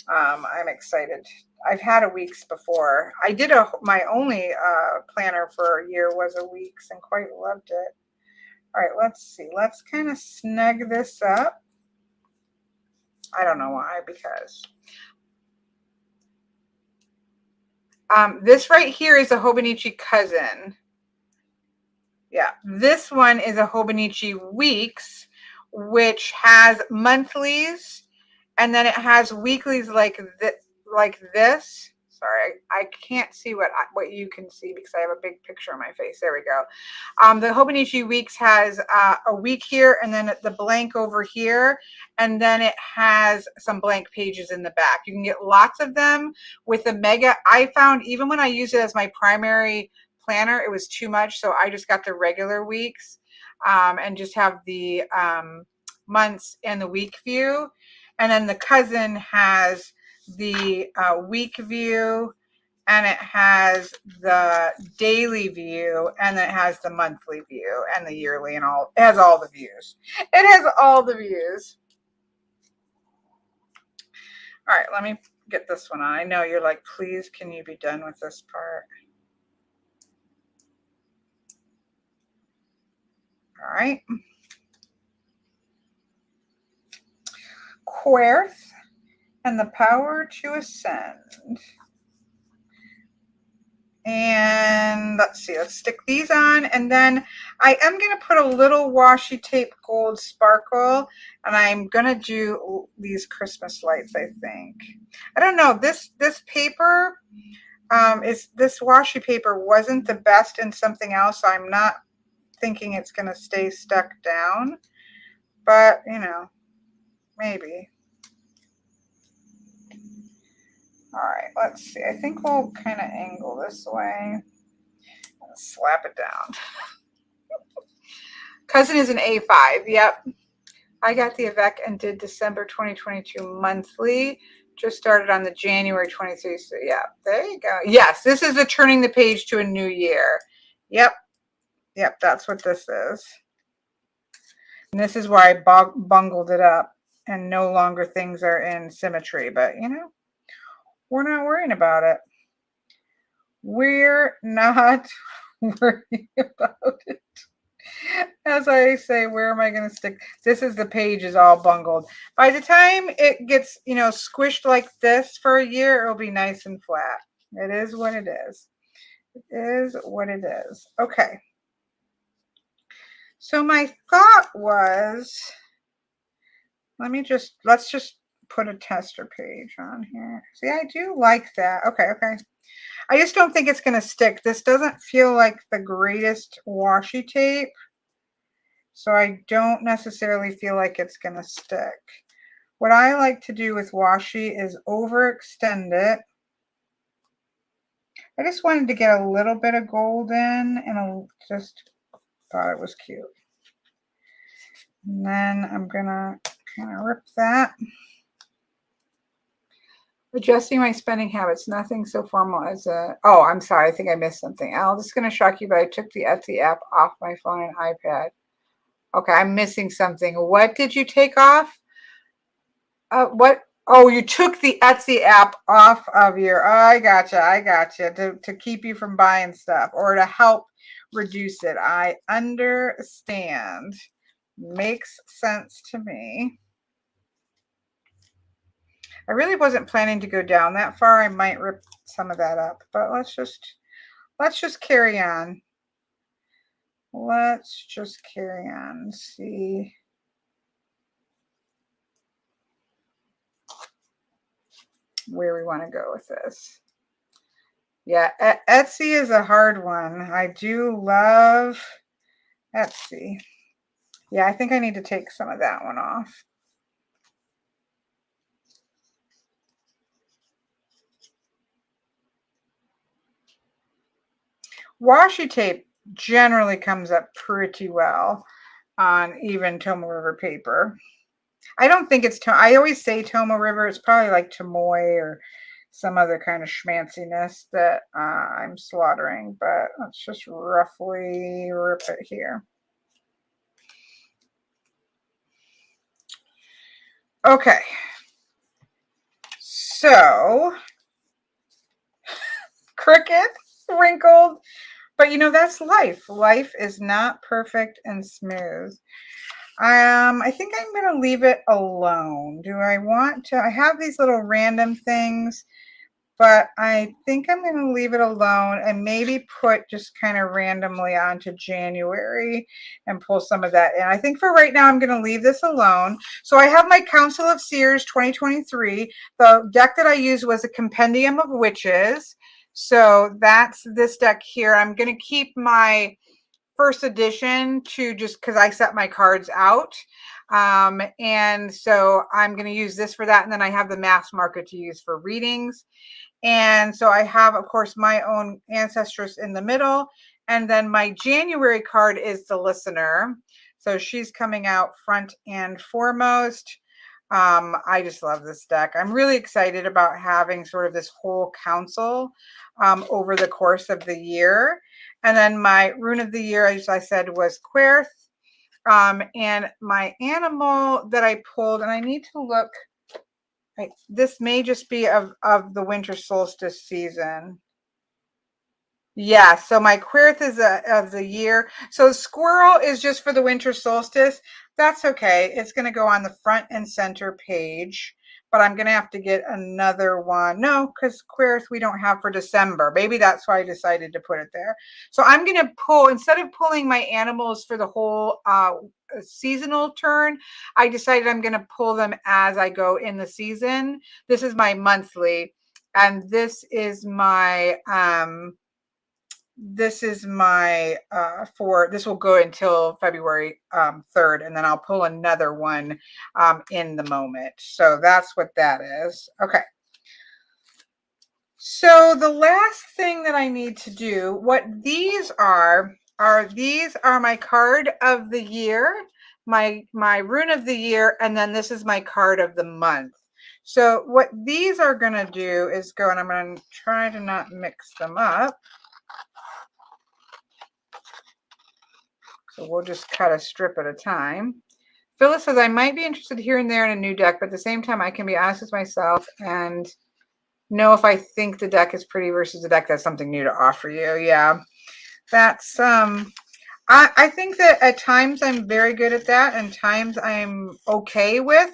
I'm excited. I've had a Weeks before. I did my only planner for a year was a Weeks and quite loved it. All right, let's see. Let's kind of snug this up. I don't know why, because this right here is a Hobonichi cousin. Yeah, this one is a Hobonichi Weeks, which has monthlies, and then it has weeklies like this. Sorry, I can't see what you can see because I have a big picture on my face. There we go. The Hobonichi Weeks has a week here, and then the blank over here, and then it has some blank pages in the back. You can get lots of them with the mega. I found even when I use it as my primary planner, it was too much, so I just got the regular weeks and just have the months and the week view. And then the cousin has the week view, and it has the daily view, and then it has the monthly view and the yearly, and all. It has all the views. It has all the views. All right, let me get this one on. I know you're like, please, can you be done with this part? All right. Querth and the power to ascend. And let's see, let's stick these on. And then I am going to put a little washi tape gold sparkle, and I'm going to do these Christmas lights, I think. I don't know, this paper, this washi paper wasn't the best in something else, so I'm not thinking it's going to stay stuck down, but you know, maybe. All right, let's see. I think we'll kind of angle this way and slap it down. Cousin is an A5. Yep. I got the Avec and did December 2022 monthly. Just started on the January 23. So yeah, there you go. Yes, this is the turning the page to a new year. Yep. Yep, that's what this is. And this is why I bungled it up, and no longer things are in symmetry, but you know, we're not worrying about it. We're not worrying about it. As I say, where am I going to stick? This is the page is all bungled. By the time it gets, you know, squished like this for a year, it'll be nice and flat. It is what it is. It is what it is. Okay. So my thought was, let's just put a tester page on here. See, I do like that. Okay, okay. I just don't think it's going to stick. This doesn't feel like the greatest washi tape, so I don't necessarily feel like it's going to stick. What I like to do with washi is overextend it. I just wanted to get a little bit of gold in, and I just thought it was cute. And then I'm going to kind of rip that. Adjusting my spending habits, nothing so formal as a, oh, I'm sorry, I think I missed something. Al, this is going to shock you, but I took the Etsy app off my phone and iPad. Okay, I'm missing something. What did you take off? What? Oh, you took the Etsy app off of your, oh, I gotcha, to keep you from buying stuff or to help reduce it. I understand. Makes sense to me. I really wasn't planning to go down that far. I might rip some of that up, but let's just carry on. Let's just carry on. See. Where we want to go with this. Yeah, Etsy is a hard one. I do love Etsy. Yeah, I think I need to take some of that one off. Washi tape generally comes up pretty well on even Tomoe River paper. I don't think it's, I always say Tomoe River. It's probably like Tomoe or some other kind of schmanciness that I'm slaughtering, but let's just roughly rip it here. Okay. So, crooked, wrinkled, but you know, that's life. Life is not perfect and smooth. I think I'm going to leave it alone. Do I want to? I have these little random things, but I think I'm going to leave it alone and maybe put just kind of randomly onto January and pull some of that in. I think for right now, I'm going to leave this alone. So I have my Council of Sears 2023. The deck that I used was a Compendium of Witches. So that's this deck here. I'm going to keep my first edition to just because I set my cards out. And so I'm going to use this for that. And then I have the mass market to use for readings. And so I have, of course, my own ancestress in the middle. And then my January card is the listener. So she's coming out front and foremost. I just love this deck. I'm really excited about having sort of this whole council over the course of the year. And then my rune of the year, as I said, was Querth. And my animal that I pulled, and I need to look, this may just be of the winter solstice season. Yeah, so my Querth is of the year. So squirrel is just for the winter solstice. That's okay. It's going to go on the front and center page, but I'm going to have to get another one. No, because Querth we don't have for December. Maybe that's why I decided to put it there. So I'm going to pull, instead of pulling my animals for the whole seasonal turn, I decided I'm going to pull them as I go in the season. This is my monthly, and this is my this will go until February 3rd, and then I'll pull another one in the moment. So that's what that is. Okay. So the last thing that I need to do, what these are these are my card of the year, my rune of the year, and then this is my card of the month. So what these are going to do is go, and I'm going to try to not mix them up. So we'll just cut a strip at a time. Phyllis says, I might be interested here and there in a new deck, but at the same time, I can be honest with myself and know if I think the deck is pretty versus the deck that's something new to offer you. Yeah, that's, I think that at times I'm very good at that, and times I'm okay with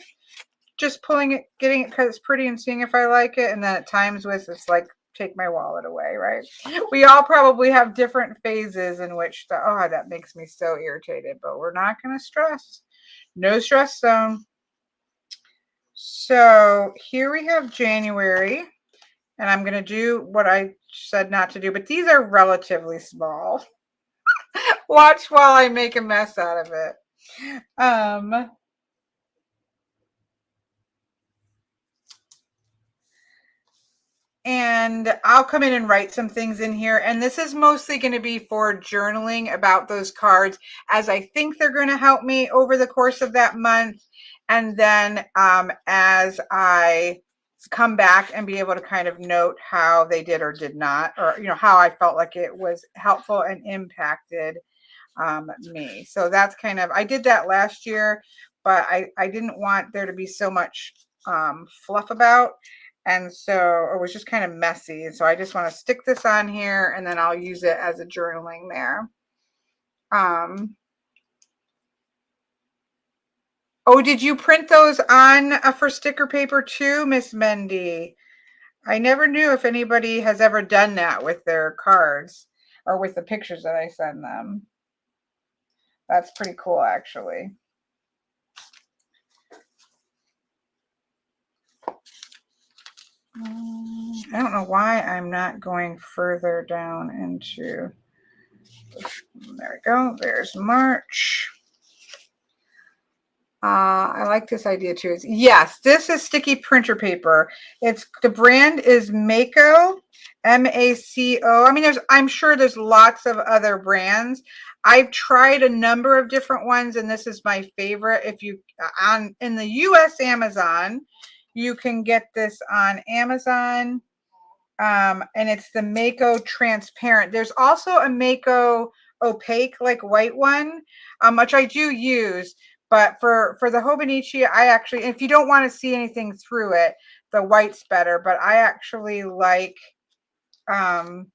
just pulling it, getting it because it's pretty and seeing if I like it. And then at times with, it's like, take my wallet away, right? We all probably have different phases in which oh, that makes me so irritated, but we're not going to stress. No stress zone. So here we have January, and I'm going to do what I said not to do, but these are relatively small. Watch while I make a mess out of it. And I'll come in and write some things in here. And this is mostly going to be for journaling about those cards as I think they're going to help me over the course of that month. And then as I come back and be able to kind of note how they did or did not, or, you know, how I felt like it was helpful and impacted me. So that's kind of, I did that last year, but I didn't want there to be so much fluff about. And so it was just kind of messy. And so I just want to stick this on here, and then I'll use it as a journaling there. Oh, did you print those on for sticker paper too, Miss Mendy? I never knew if anybody has ever done that with their cards or with the pictures that I send them. That's pretty cool, actually. I don't know why I'm not going further down into, there we go, there's March. I like this idea too. Yes, this is sticky printer paper. It's, the brand is Mako, MACO. I mean, I'm sure there's lots of other brands. I've tried a number of different ones, and this is my favorite. If you in the US Amazon, you can get this on Amazon. And it's the Mako transparent. There's also a Mako opaque, like white one, which I do use. But for the Hobonichi, I actually, if you don't want to see anything through it, the white's better. But I actually like the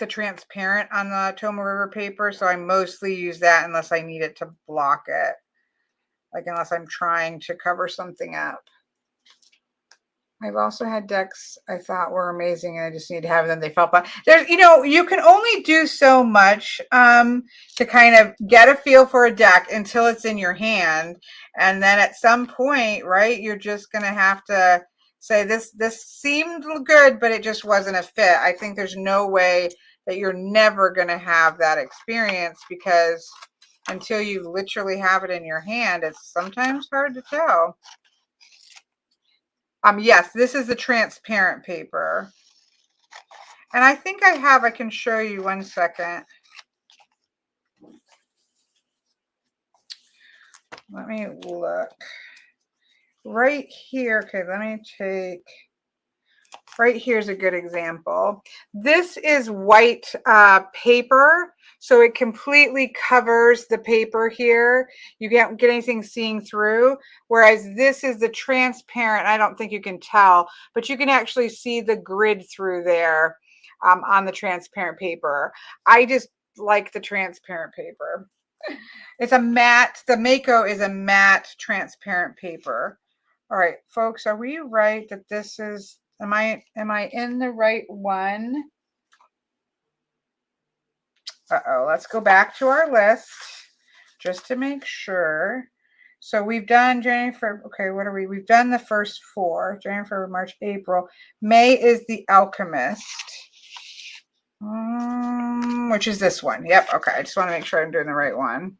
transparent on the Tomoe River paper, so I mostly use that unless I need it to block it, like unless I'm trying to cover something up. I've also had decks I thought were amazing and I just need to have them. They felt fun. There's, you can only do so much to kind of get a feel for a deck until it's in your hand. And then at some point, right, you're just going to have to say this seemed good, but it just wasn't a fit. I think there's no way that you're never going to have that experience, because until you literally have it in your hand, it's sometimes hard to tell. Yes, this is the transparent paper. And I think I can show you 1 second. Let me look. Right here, okay, let me take, right here's a good example. This is white paper, so it completely covers the paper here. You can't get anything seeing through, whereas this is the transparent. I don't think you can tell, but you can actually see the grid through there on the transparent paper. I just like the transparent paper. It's a matte, the Mako is a matte transparent paper. All right, folks, are we right that this is, am I in the right one? Uh-oh, let's go back to our list just to make sure. So we've done January, February, okay, what are we? We've done the first 4, January, February, March, April. May is the Alchemist, which is this one. Yep, okay, I just want to make sure I'm doing the right one.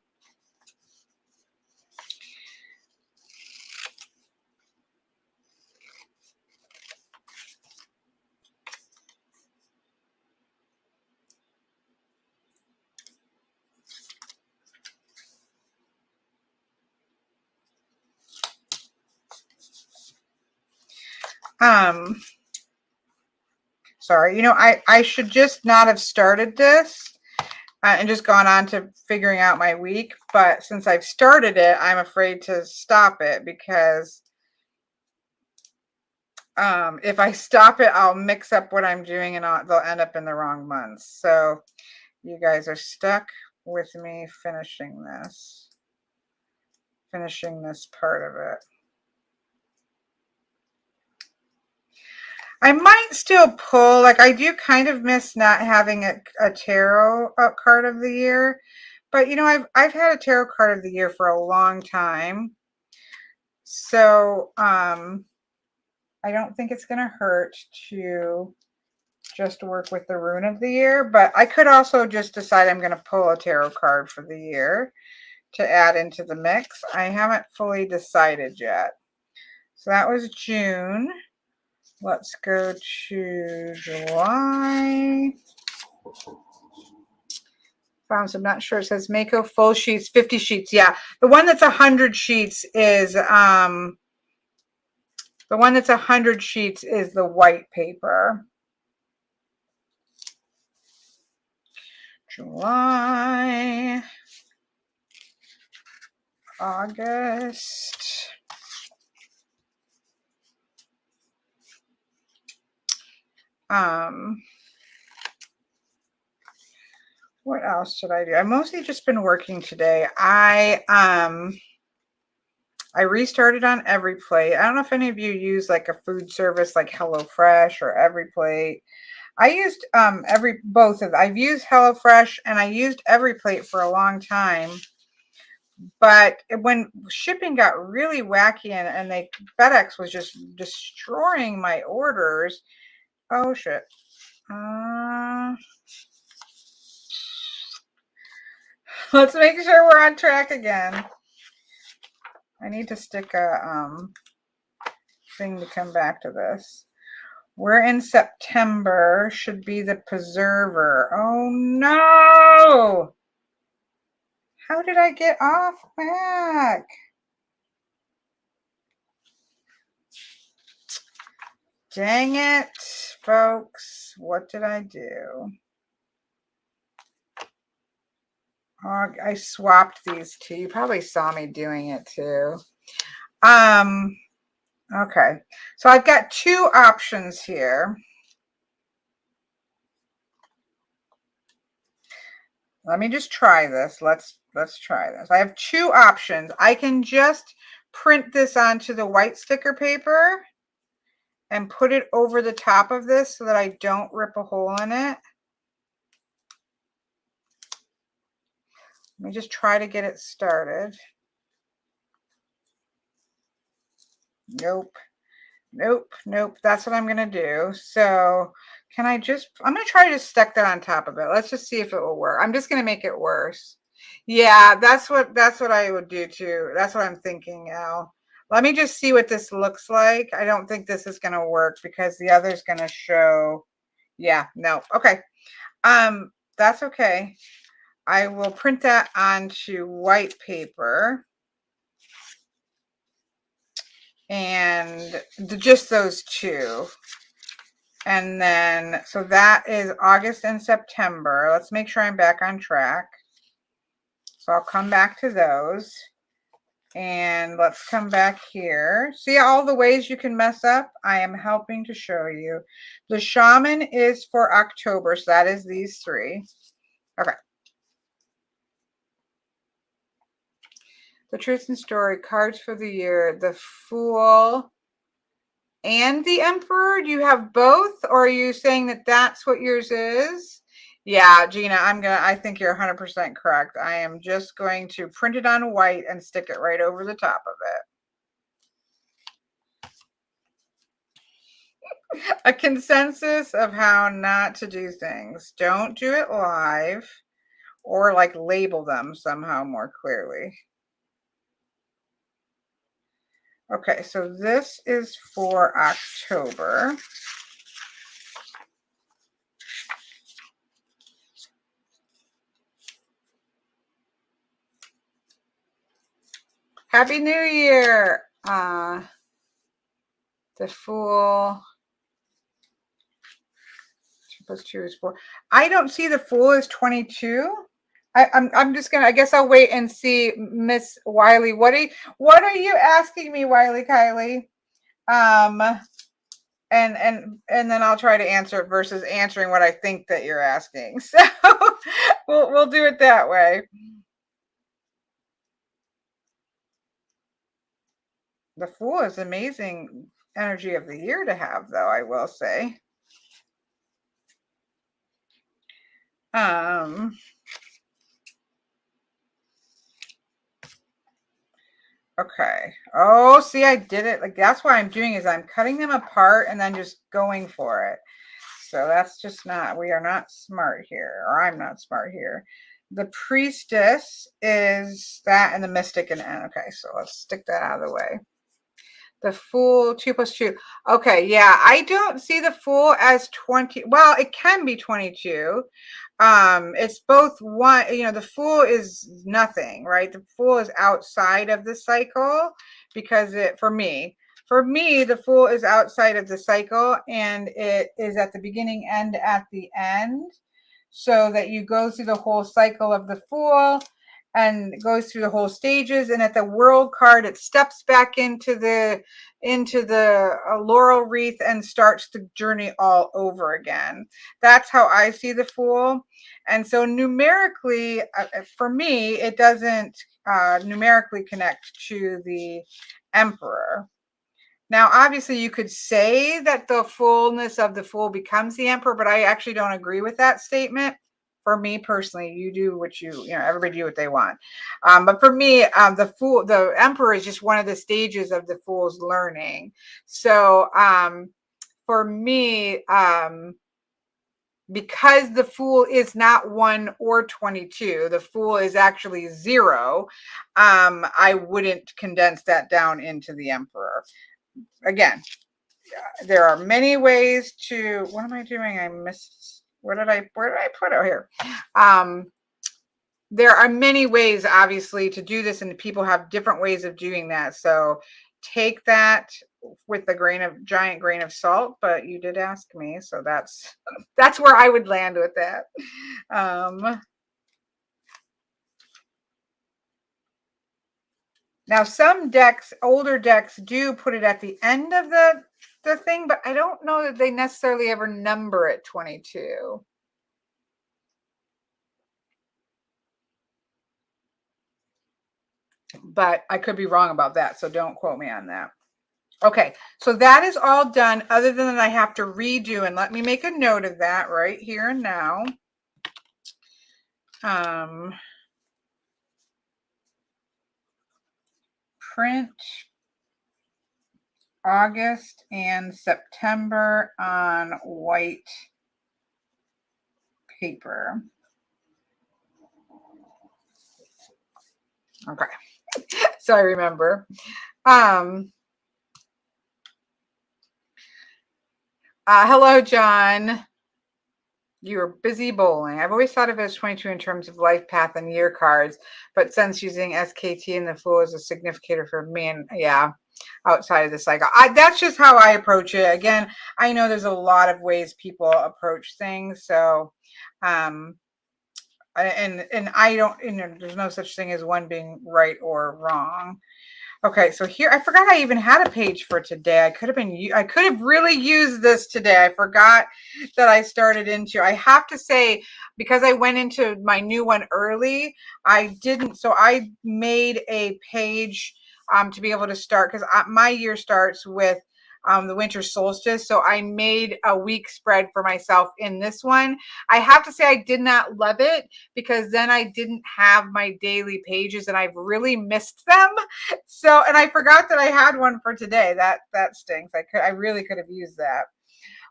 Sorry, I should just not have started this and just gone on to figuring out my week. But since I've started it, I'm afraid to stop it, because if I stop it, I'll mix up what I'm doing and they'll end up in the wrong months. So you guys are stuck with me finishing this part of it. I might still pull, like I do kind of miss not having a tarot card of the year, but I've had a tarot card of the year for a long time. So I don't think it's going to hurt to just work with the rune of the year, but I could also just decide I'm going to pull a tarot card for the year to add into the mix. I haven't fully decided yet. So that was June. Let's go to July. Found, I'm not sure. It says Mako full sheets, 50 sheets. Yeah, the one that's 100 sheets is the white paper. July, August. What else should I do? I've mostly just been working today. I restarted on EveryPlate. I don't know if any of you use like a food service like HelloFresh or EveryPlate. I used I've used HelloFresh and I used EveryPlate for a long time. But when shipping got really wacky and FedEx was just destroying my orders. Oh shit. Let's make sure we're on track again. I need to stick a thing to come back to this. We're in September, should be the preserver. Oh no! How did I get off whack? Dang it, folks. What did I do? Oh, I swapped these two. You probably saw me doing it too. Okay. So I've got two options here. Let me just try this. Let's try this. I have two options. I can just print this onto the white sticker paper and put it over the top of this so that I don't rip a hole in it. Let me just try to get it started. Nope. Nope. Nope. That's what I'm going to do. So can I just, I'm going to try to stick that on top of it. Let's just see if it will work. I'm just going to make it worse. Yeah, that's what I would do too. That's what I'm thinking now. Let me just see what this looks like. I don't think this is going to work because the other's going to show. Yeah, no. Okay. That's okay. I will print that onto white paper. And just those two. And then, so that is August and September. Let's make sure I'm back on track. So I'll come back to those. And let's come back here. See all the ways you can mess up? I am helping to show you. The shaman is for October, so that is these three. Okay. The truth and story, cards for the year, the Fool and the Emperor. Do you have both, or are you saying that that's what yours is? Yeah, Gina, I think you're 100% correct. I am just going to print it on white and stick it right over the top of it. A consensus of how not to do things. Don't do it live, or like label them somehow more clearly. Okay, so this is for October. Happy New Year. The Fool. 2 plus 2 is 4. I don't see the Fool as 22. I'm just gonna. I guess I'll wait and see, Miss Wiley. What are you asking me, Wiley Kylie? And then I'll try to answer it versus answering what I think that you're asking. So we'll do it that way. The Fool is amazing energy of the year to have, though, I will say. Okay. Oh, see, I did it. Like, that's what I'm doing is I'm cutting them apart and then just going for it. So that's just not, we are not smart here, or I'm not smart here. The Priestess is that, and the Mystic and N. Okay, so let's stick that out of the way. The Fool, 2 plus 2. Okay, yeah, I don't see the Fool as 20. Well, it can be 22. It's both one, the Fool is nothing, right? The Fool is outside of the cycle because for me, the Fool is outside of the cycle and it is at the beginning and at the end, so that you go through the whole cycle of the Fool and it goes through the whole stages, and at the World card it steps back into the laurel wreath and starts the journey all over again. That's how I see the Fool. And so numerically, for me, it doesn't numerically connect to the Emperor. Now, obviously, you could say that the fullness of the Fool becomes the Emperor, but I actually don't agree with that statement. For me personally, you do what everybody do what they want. But for me, the Emperor is just one of the stages of the Fool's learning. So for me, because the Fool is not 1 or 22, the Fool is actually 0. I wouldn't condense that down into the Emperor. Again, there are many ways to, what am I doing? I missed, where did I put it here? There are many ways, obviously, to do this, and people have different ways of doing that. So take that with a giant grain of salt, but you did ask me, so that's where I would land with that. Now some decks, older decks, do put it at the end of the thing, but I don't know that they necessarily ever number it 22. But I could be wrong about that, so don't quote me on that. Okay, so that is all done, other than that I have to redo, and let me make a note of that right here and now. Print August and September on white paper. Okay, so I remember. Hello, John. You were busy bowling. I've always thought of it as 22 in terms of life path and year cards, but since using SKT and the Fool as a significator for me, and yeah, outside of the cycle, that's just how I approach it. Again, I know there's a lot of ways people approach things, so and I don't, there's no such thing as one being right or wrong. Okay, so here, I forgot I even had a page for today. I could have really used this today. I forgot that I started into, I have to say, because I went into my new one early, so I made a page to be able to start, because my year starts with the winter solstice. So I made a week spread for myself in this one. I have to say I did not love it, because then I didn't have my daily pages and I've really missed them. So, and I forgot that I had one for today. That stinks. I really could have used that.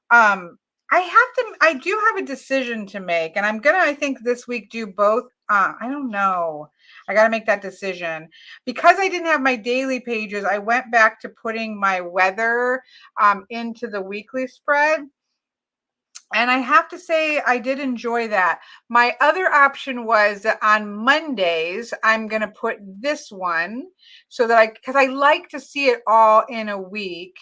I do have a decision to make, and I'm gonna, I think this week, do both. I don't know. I got to make that decision. Because I didn't have my daily pages, I went back to putting my weather into the weekly spread. And I have to say, I did enjoy that. My other option was that on Mondays, I'm going to put this one so that because I like to see it all in a week.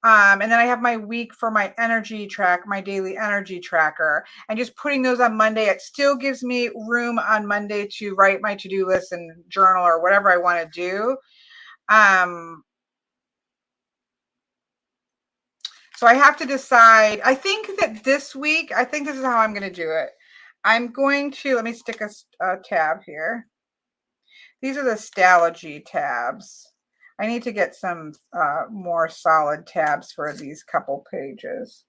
And then I have my week for my my daily energy tracker, and just putting those on Monday. It still gives me room on Monday to write my to-do list and journal or whatever I want to do. So I have to decide. I think that this week, I think this is how I'm going to do it. I'm going to, let me stick a tab here. These are the Stalogy tabs. I need to get some more solid tabs for these couple pages.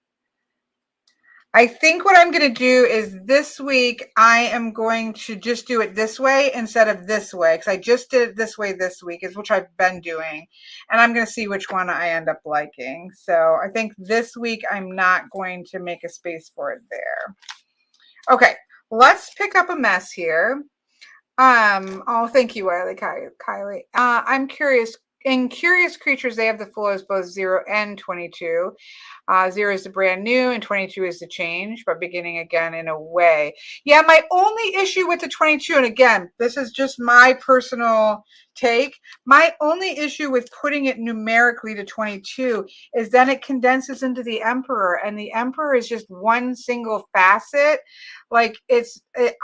I think what I'm going to do is this week, I am going to just do it this way instead of this way, because I just did it this way this week, which I've been doing. And I'm going to see which one I end up liking. So I think this week, I'm not going to make a space for it there. Okay, let's pick up a mess here. Oh, thank you, Kylie. I'm curious. In Curious Creatures, they have the Fool as both 0 and 22. 0 is the brand new and 22 is the change, but beginning again in a way. Yeah, my only issue with the 22, and again, this is just my personal take. My only issue with putting it numerically to 22 is then it condenses into the Emperor, and the Emperor is just one single facet. Like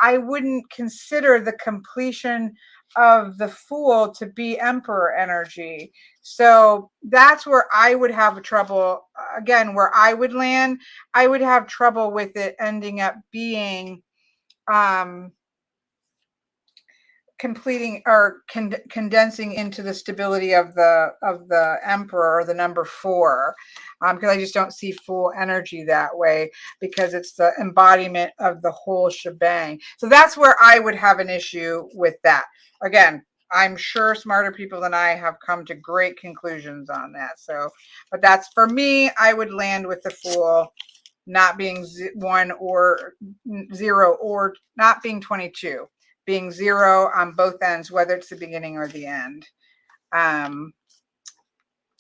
I wouldn't consider the completion of the Fool to be Emperor energy. So that's where I would have trouble. Again, where I would land, I would have trouble with it ending up being completing or condensing into the stability of the Emperor, or the number 4, because I just don't see Fool energy that way, because it's the embodiment of the whole shebang. So that's where I would have an issue with that. Again, I'm sure smarter people than I have come to great conclusions on that. So, but that's, for me, I would land with the Fool not being 1 or 0, or not being 22. Being 0 on both ends, whether it's the beginning or the end.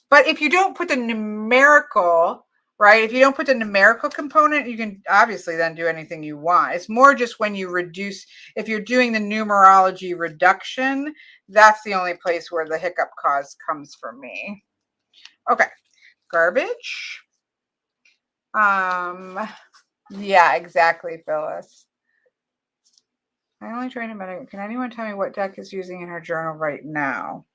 But if you don't put the numerical, right, if you don't put the numerical component, you can obviously then do anything you want. It's more just when you reduce, if you're doing the numerology reduction, that's the only place where the hiccup cause comes from me. Okay, garbage. Yeah, exactly, Phyllis. I only train a Can anyone tell me what deck is using in her journal right now?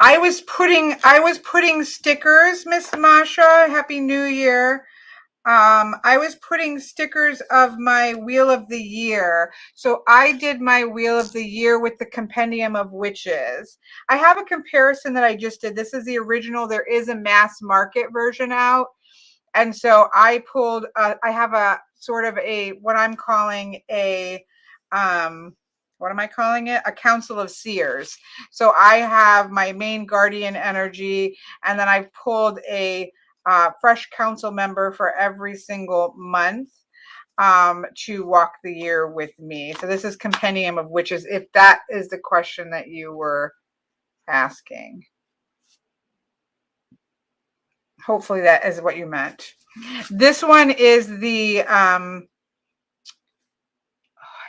I was putting stickers, Miss Masha. Happy New Year. I was putting stickers of my Wheel of the Year. So I did my Wheel of the Year with the Compendium of Witches. I have a comparison that I just did. This is the original. There is a mass market version out. And so I pulled, I have a sort of a, what I'm calling a, what am I calling it? A council of seers. So I have my main guardian energy, and then I pulled a fresh council member for every single month to walk the year with me. So this is Compendium of Witches, if that is the question that you were asking. Hopefully that is what you meant. This one is the, I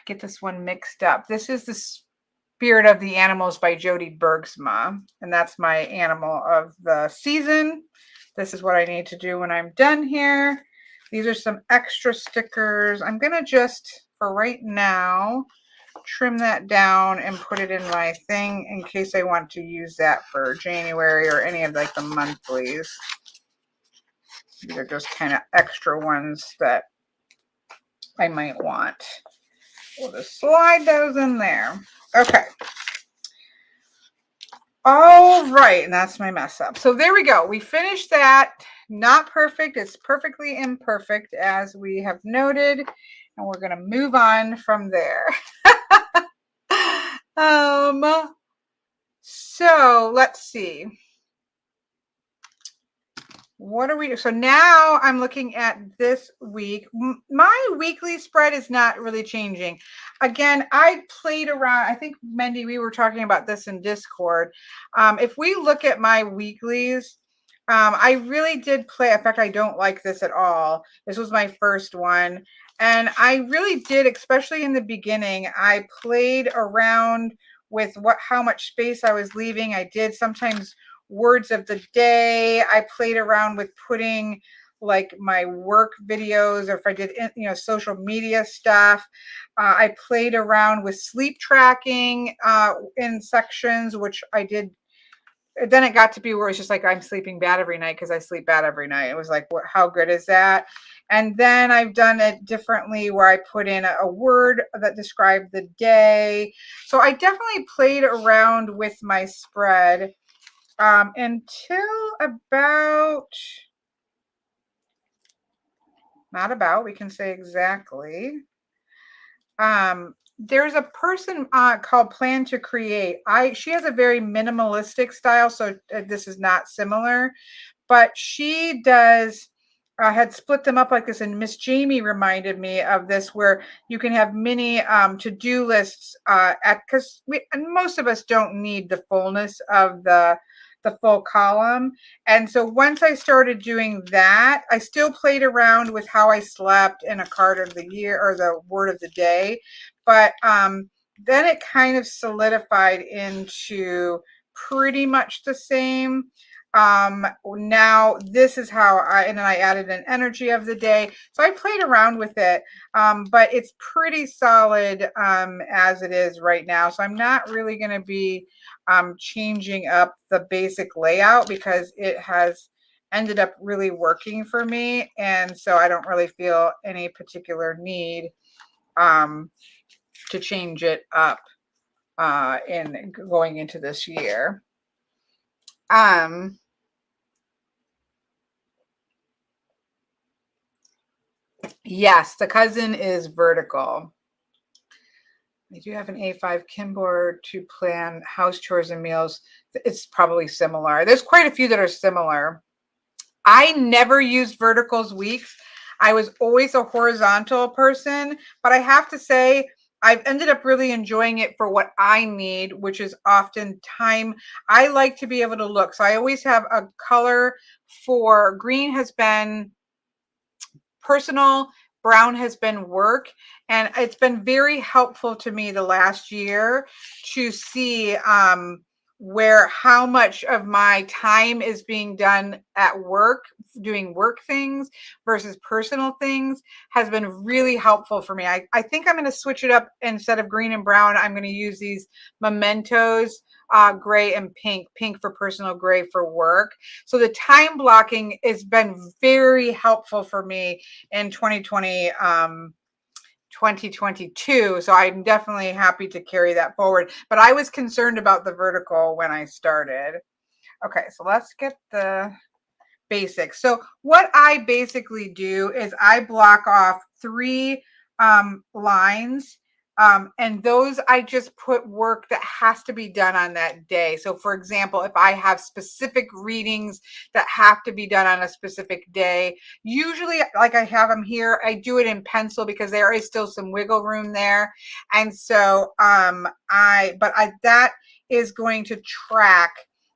get this one mixed up. This is the Spirit of the Animals by Jody Bergsma, and that's my animal of the season. This is what I need to do when I'm done here. These are some extra stickers. I'm going to just, for right now, trim that down and put it in my thing in case I want to use that for January or any of like the monthlies. These are just kind of extra ones that I might want. We'll just slide those in there. Okay. All right, and that's my mess up. So there we go. We finished that. Not perfect. It's perfectly imperfect, as we have noted, and we're going to move on from there. So let's see. What are we? So now I'm looking at this week. My weekly spread is not really changing. Again, I played around. I think, Mendy, we were talking about this in Discord. If we look at my weeklies, I really did play. In fact, I don't like this at all. This was my first one. And I really did, especially in the beginning, I played around with how much space I was leaving. I did sometimes words of the day. I played around with putting like my work videos, or if I did, social media stuff. I played around with sleep tracking in sections, which I did. Then it got to be where it's just like I'm sleeping bad every night because I sleep bad every night. It was like, how good is that? And then I've done it differently where I put in a word that described the day. So I definitely played around with my spread until about, not about, we can say exactly. There's a person called Plan to Create. She has a very minimalistic style, so this is not similar, but she does had split them up like this, and Miss Jamie reminded me of this, where you can have mini to-do lists because most of us don't need the fullness of the full column. And so once I started doing that, I still played around with how I slept and a card of the year or the word of the day, but then it kind of solidified into pretty much the same. Now this is how and then I added an energy of the day. So I played around with it, but it's pretty solid as it is right now. So I'm not really going to be changing up the basic layout because it has ended up really working for me. And so I don't really feel any particular need to change it up in going into this year. Yes, the cousin is vertical. I do have an A5 Kimboard to plan house chores and meals. It's probably similar. There's quite a few that are similar. I never used verticals weeks. I was always a horizontal person, but I have to say, I've ended up really enjoying it for what I need, which is often time. I like to be able to look. So I always have a color for green has been personal, brown has been work, and it's been very helpful to me the last year to see where how much of my time is being done at work doing work things versus personal things has been really helpful for me. I think I'm going to switch it up. Instead of green and brown, I'm going to use these mementos, gray and pink for personal, gray for work. So the time blocking has been very helpful for me in 2022. So I'm definitely happy to carry that forward. But I was concerned about the vertical when I started. Okay, so let's get the basics. So what I basically do is I block off 3 lines. And those I just put work that has to be done on that day. So for example, if I have specific readings that have to be done on a specific day, usually like I have them here, I do it in pencil because there is still some wiggle room there. And so that is going to track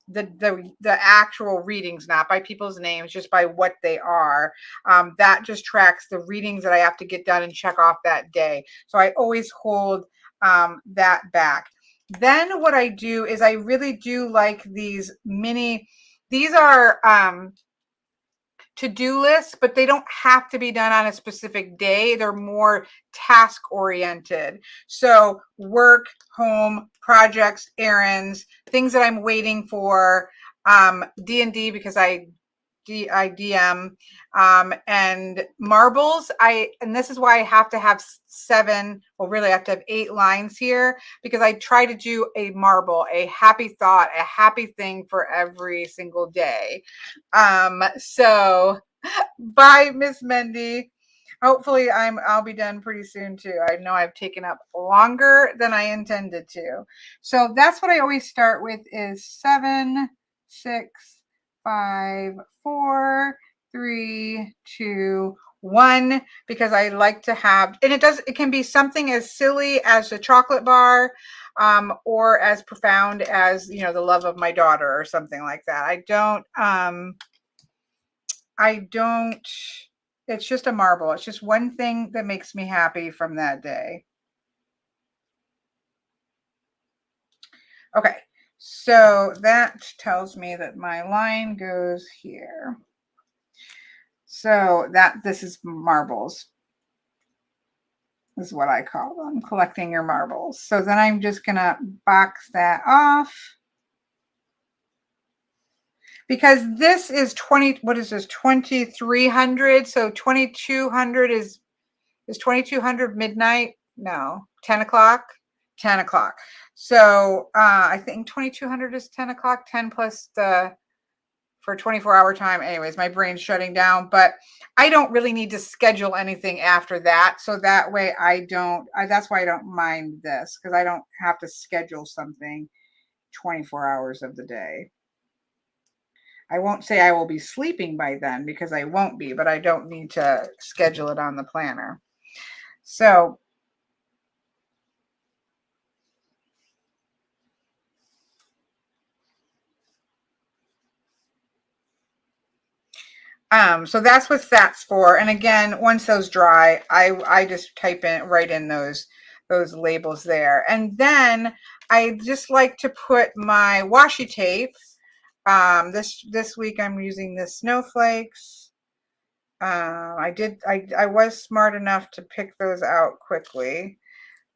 the actual readings, not by people's names, just by what they are. That just tracks the readings that I have to get done and check off that day. So I always hold that back. Then what I do is I really do like these these are to-do lists, but they don't have to be done on a specific day. They're more task oriented. So work, home, projects, errands, things that I'm waiting for, D&D because I DM, and marbles. And this is why I have to have 7, well, really I have to have 8 lines here because I try to do a marble, a happy thought, a happy thing for every single day. So bye, Miss Mendy. Hopefully I'll be done pretty soon too. I know I've taken up longer than I intended to. So that's what I always start with is 7, 6, 5, 4, 3, 2, 1, because I like to have, and it can be something as silly as a chocolate bar, or as profound as, the love of my daughter or something like that. I don't, it's just a marble. It's just one thing that makes me happy from that day. Okay, so that tells me that my line goes here. So this is marbles, is what I call them, collecting your marbles. So then I'm just gonna box that off. Because this is 20, what is this, 2300? So 2200 is 2200 midnight? No, 10 o'clock? 10 o'clock. So I think 2200 is 10 o'clock, 10 plus for 24-hour time. Anyways, my brain's shutting down, but I don't really need to schedule anything after that. So that way that's why I don't mind this, because I don't have to schedule something 24 hours of the day. I won't say I will be sleeping by then because I won't be, but I don't need to schedule it on the planner. So so that's what that's for. And again, once those dry, I just write in those labels there. And then I just like to put my washi tape. This week I'm using the snowflakes. I was smart enough to pick those out quickly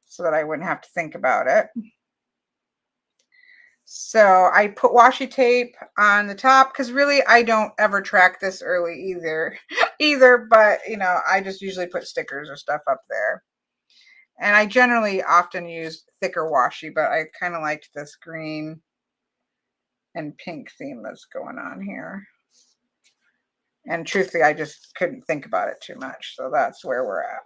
so that I wouldn't have to think about it. So I put washi tape on the top because really I don't ever track this early either, but I just usually put stickers or stuff up there. And I generally often use thicker washi, but I kind of liked this green and pink theme that's going on here. And truthfully, I just couldn't think about it too much. So that's where we're at.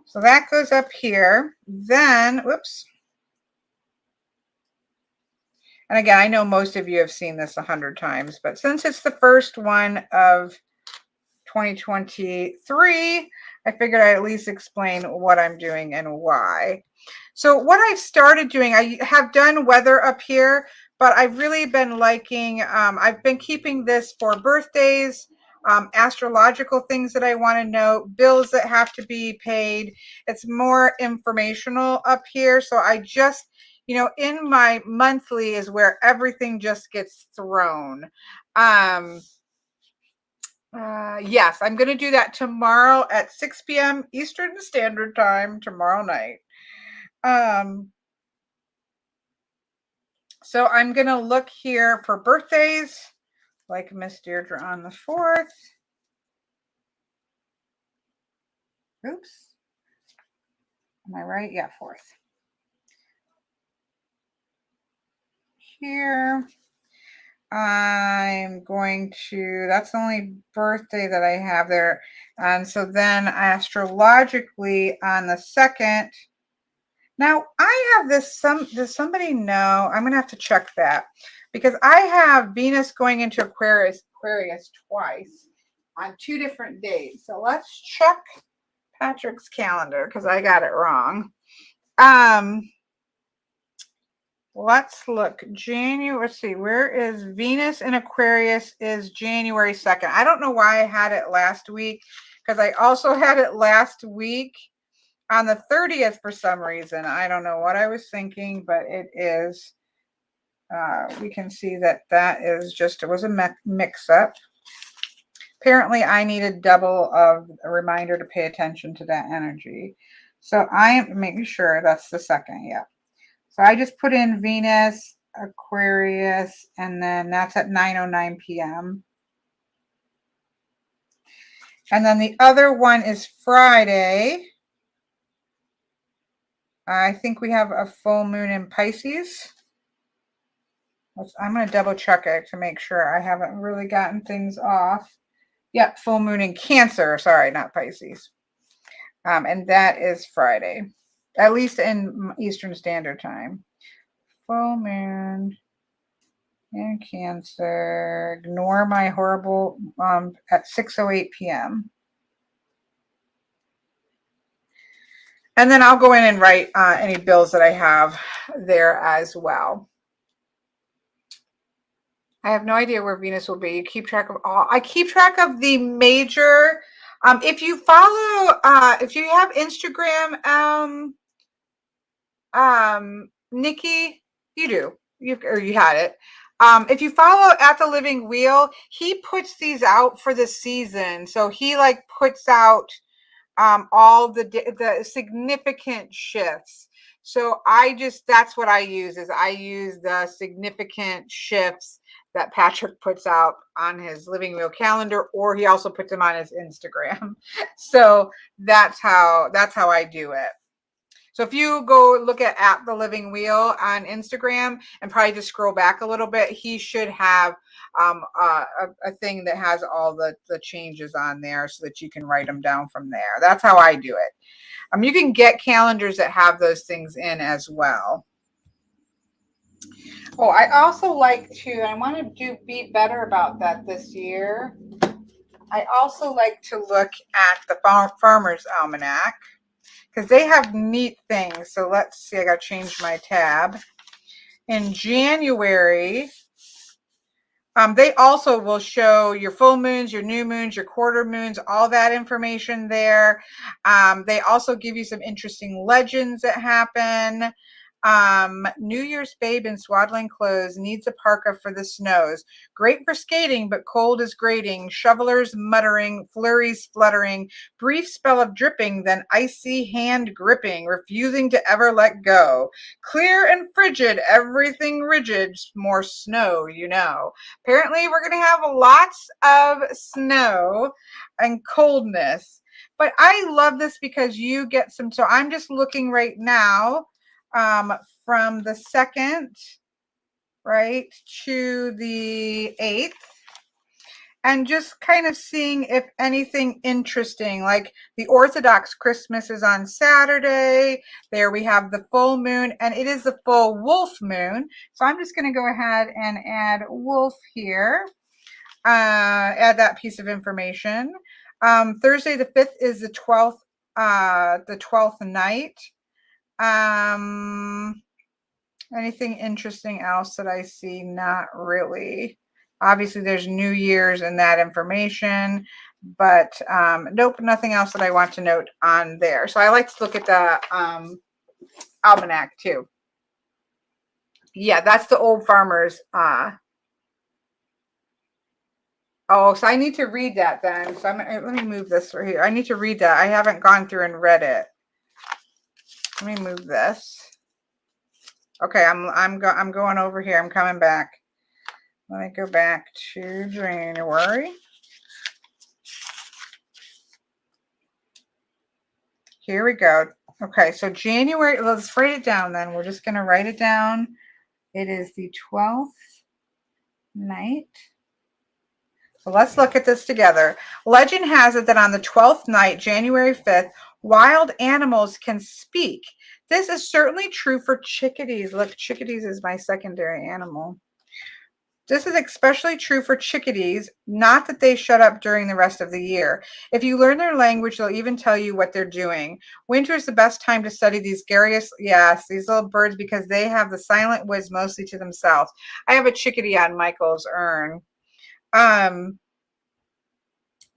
So that goes up here. Then, whoops. And again, I know most of you have seen this 100 times, but since it's the first one of 2023, I figured I'd at least explain what I'm doing and why. So what I've started doing, I have done weather up here, but I've really been liking, I've been keeping this for birthdays, astrological things that I want to know, bills that have to be paid. It's more informational up here. So I just, you know, in my monthly is where everything just gets thrown. Yes, I'm going to do that tomorrow at 6 p.m. Eastern Standard Time tomorrow night. So I'm going to look here for birthdays, like Miss Deirdre on the 4th. Oops. Am I right? Yeah, 4th. Here. I'm going to, that's the only birthday that I have there. And so then astrologically on the 2nd, now I have this, does somebody know? I'm going to have to check that because I have Venus going into Aquarius twice on 2 different days. So let's check Patrick's calendar because I got it wrong. Let's look. Let's see, where is Venus in Aquarius is January 2nd. I don't know why I had it last week because I also had it last week on the 30th for some reason. I don't know what I was thinking, but it is. We can see that is just, it was a mix-up. Apparently, I needed double of a reminder to pay attention to that energy. So I am making sure that's the 2nd, yeah. So I just put in Venus, Aquarius, and then that's at 9:09 p.m. And then the other one is Friday. I think we have a full moon in Pisces. I'm going to double check it to make sure I haven't really gotten things off. Yep, full moon in Cancer. Sorry, not Pisces. And that is Friday, at least in Eastern Standard Time. Full moon in Cancer. Ignore my horrible at 6:08 p.m. And then I'll go in and write any bills that I have there as well. I have no idea where Venus will be. You keep track of all. I keep track of the major. If you follow, if you have Instagram, Nikki, you do. You had it. If you follow at the Living Wheel, he puts these out for the season. So he like puts out all the significant shifts. So that's what I use is I use the significant shifts that Patrick puts out on his Living Wheel calendar, or he also puts them on his Instagram. So that's how I do it. So if you go look at the Living Wheel on Instagram and probably just scroll back a little bit, he should have a thing that has all the changes on there so that you can write them down from there. That's how I do it. You can get calendars that have those things in as well. Oh, I also like to, I want to be better about that this year. I also like to look at the Farmer's Almanac, because they have neat things. So let's see, I got to change my tab. In January, they also will show your full moons, your new moons, your quarter moons, all that information there. They also give you some interesting legends that happen. New Year's babe in swaddling clothes needs a parka for the snows. Great for skating, but cold as grating. Shovelers muttering, flurries fluttering. Brief spell of dripping, then icy hand gripping, refusing to ever let go. Clear and frigid, everything rigid. More snow, you know. Apparently, we're going to have lots of snow and coldness. But I love this because you get some. So I'm just looking right now. From the 2nd, right, to the 8th, and just kind of seeing if anything interesting, like the Orthodox Christmas is on Saturday. There we have the full moon, and it is the full wolf moon. So I'm just going to go ahead and add wolf here, add that piece of information. Thursday the 5th is the 12th night. Anything interesting else that I see? Not really. Obviously, there's New Year's and that information, but nope, nothing else that I want to note on there. So I like to look at the almanac too. Yeah, that's the Old Farmer's. Oh, so I need to read that then. So let me move this right here. I need to read that. I haven't gone through and read it. Let me move this. Okay, I'm going over here. I'm coming back. Let me go back to January. Here we go. Okay, so January, let's write it down then. We're just going to write it down. It is the 12th night. So let's look at this together. Legend has it that on the 12th night, January 5th, wild animals can speak. This is certainly true for chickadees. Look, chickadees is my secondary animal. This is especially true for chickadees, not that they shut up during the rest of the year. If you learn their language, they'll even tell you what they're doing. Winter is the best time to study these these little birds, because they have the silent woods mostly to themselves. I have a chickadee on Michael's urn.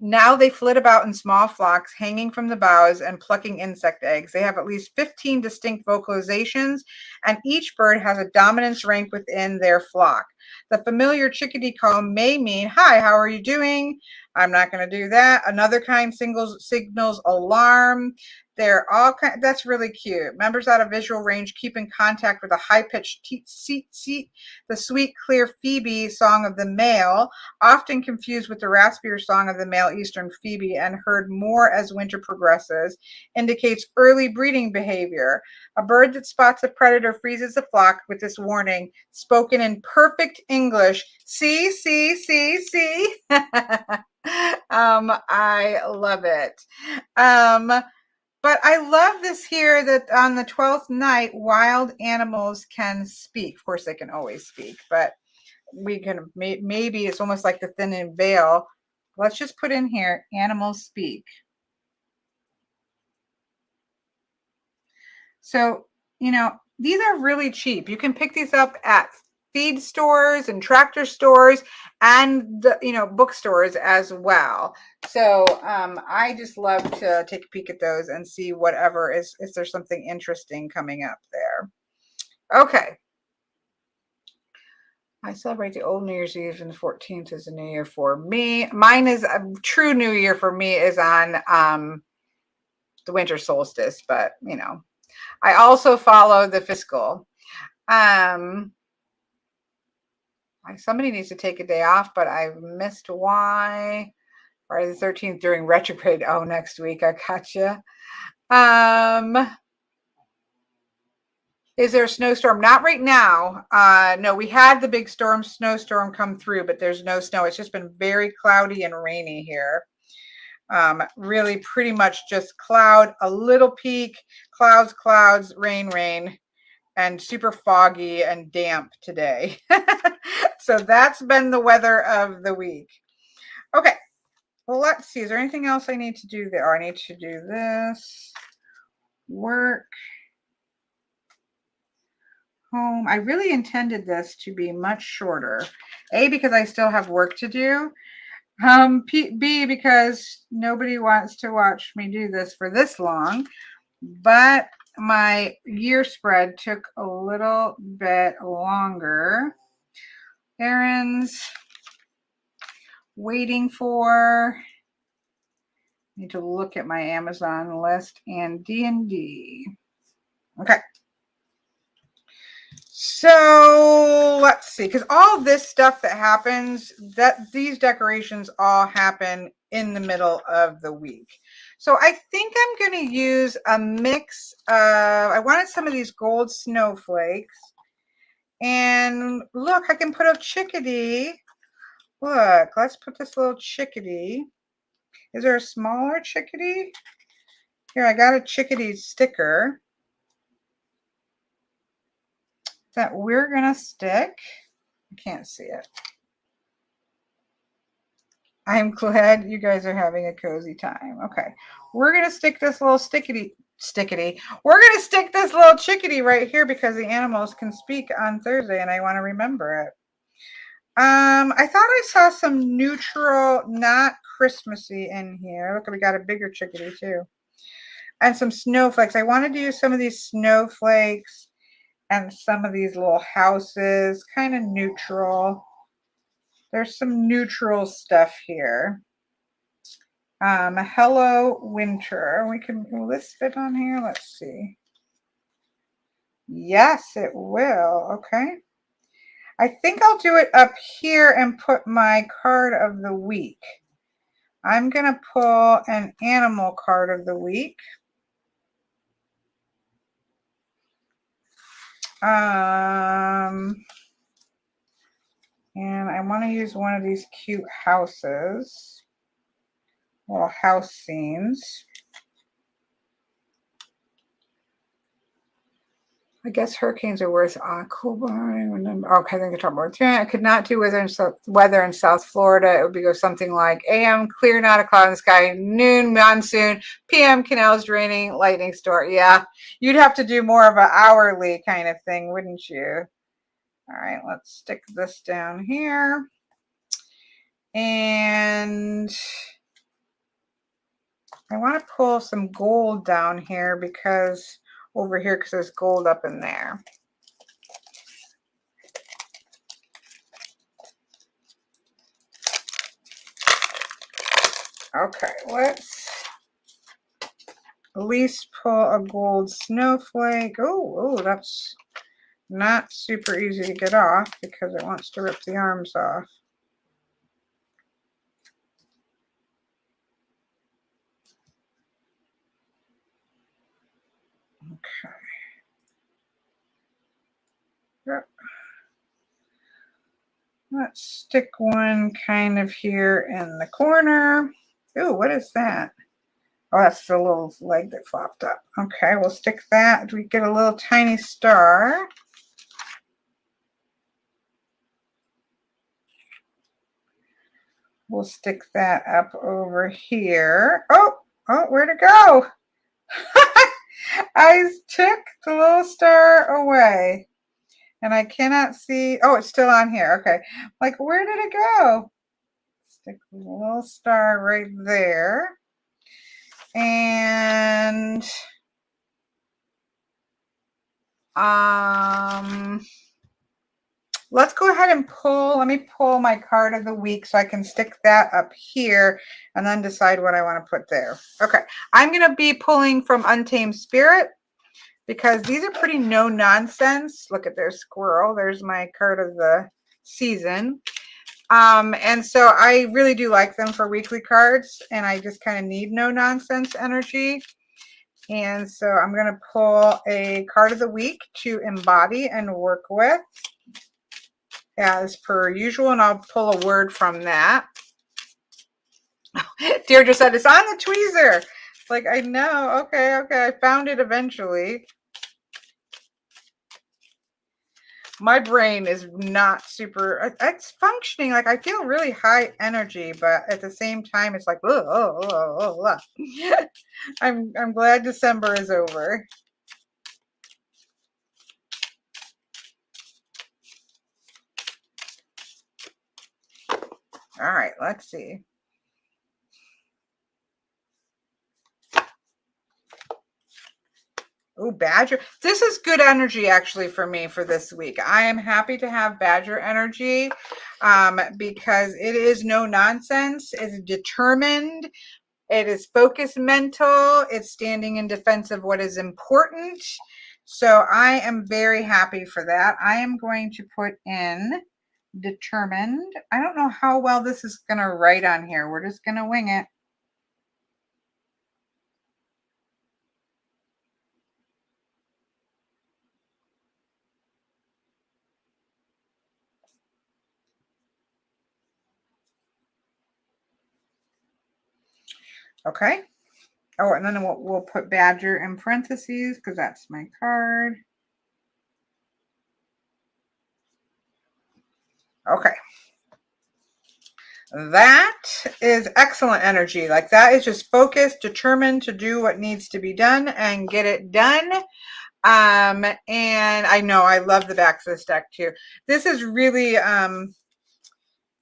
Now they flit about in small flocks, hanging from the boughs and plucking insect eggs. They have at least 15 distinct vocalizations, and each bird has a dominance rank within their flock. The familiar chickadee call may mean, "Hi, how are you doing?" I'm not going to do that. Another kind signals alarm. They're all kind. That's really cute. Members out of visual range keep in contact with a high-pitched seat. The sweet, clear Phoebe song of the male, often confused with the raspier song of the male eastern phoebe and heard more as winter progresses, indicates early breeding behavior. A bird that spots a predator freezes the flock with this warning, spoken in perfect English. See, see, see, see. I love it. But I love this here that on the 12th night, wild animals can speak. Of course, they can always speak, but we can, maybe it's almost like the thin veil. Let's just put in here, animals speak. So, these are really cheap. You can pick these up at feed stores and tractor stores and, bookstores as well. So I just love to take a peek at those and see whatever is there something interesting coming up there. Okay. I celebrate the old New Year's Eve, and the 14th is a new year for me. Mine is a true new year for me is on the winter solstice, but I also follow the fiscal. Somebody needs to take a day off, but I've missed why. Friday the 13th during retrograde. Oh, next week. I gotcha. Is there a snowstorm? Not right now. No, we had the big snowstorm come through, but there's no snow. It's just been very cloudy and rainy here. Really pretty much just cloud, a little peak, clouds, rain, and super foggy and damp today. So that's been the weather of the week. Okay, well, let's see. Is there anything else I need to do there? I need to do this. Work. Home. I really intended this to be much shorter. A, because I still have work to do. B, because nobody wants to watch me do this for this long. But my year spread took a little bit longer. Errands. Waiting for. Need to look at my Amazon list and D&D. Okay. So let's see, because all this stuff that happens, these decorations all happen in the middle of the week. So I think I'm going to use a mix of, I wanted some of these gold snowflakes. And look, I can put a chickadee. Look, let's put this little chickadee. Is there a smaller chickadee? Here, I got a chickadee sticker that we're going to stick. I can't see it. I'm glad you guys are having a cozy time. Okay. We're going to stick this little stickity. We're going to stick this little chickadee right here because the animals can speak on Thursday and I want to remember it. I thought I saw some neutral, not Christmassy in here. Look, we got a bigger chickadee too. And some snowflakes. I wanted to use some of these snowflakes and some of these little houses, kind of neutral. There's some neutral stuff here. Hello Winter. Will this fit on here? Let's see. Yes, it will. Okay. I think I'll do it up here and put my card of the week. I'm going to pull an animal card of the week. And I want to use one of these cute houses. Little house scenes. I guess hurricanes are worse. Cool. Okay, I think talking about I could not do weather in South Florida. It would go something like AM clear, not a cloud in the sky. Noon monsoon. PM canals draining. Lightning storm. Yeah, you'd have to do more of an hourly kind of thing, wouldn't you? All right, let's stick this down here, and I want to pull some gold down here because over here because there's gold up in there. Okay, let's at least pull a gold snowflake. Oh, that's not super easy to get off because it wants to rip the arms off. Okay. Yep. Let's stick one kind of here in the corner. Oh, what is that? Oh, that's the little leg that flopped up. Okay, we'll stick that. We get a little tiny star. We'll stick that up over here. Oh, where'd it go? I took the little star away. And I cannot see. Oh, it's still on here. Okay. Like, where did it go? Stick the little star right there. And let's go ahead and let me pull my card of the week so I can stick that up here and then decide what I want to put there. Okay. I'm going to be pulling from Untamed Spirit because these are pretty no nonsense. Look at their squirrel. There's my card of the season. And so I really do like them for weekly cards, and I just kind of need no nonsense energy. And so I'm going to pull a card of the week to embody and work with as per usual, and I'll pull a word from that. Deirdre said it's on the tweezer. Like, I know. Okay, I found it eventually. My brain is not super, it's functioning. Like, I feel really high energy, but at the same time, it's like, I'm glad December is over. All right, let's see. Oh, Badger. This is good energy actually for me for this week. I am happy to have Badger energy because it is no nonsense. It's determined. It is focused mental. It's standing in defense of what is important. So I am very happy for that. I am going to put in determined. I don't know how well this is going to write on here. We're just going to wing it. Okay. Oh, and then we'll put Badger in parentheses because that's my card. Okay. That is excellent energy. Like that is just focused, determined to do what needs to be done and get it done. And I know I love the backs of this deck too. This is really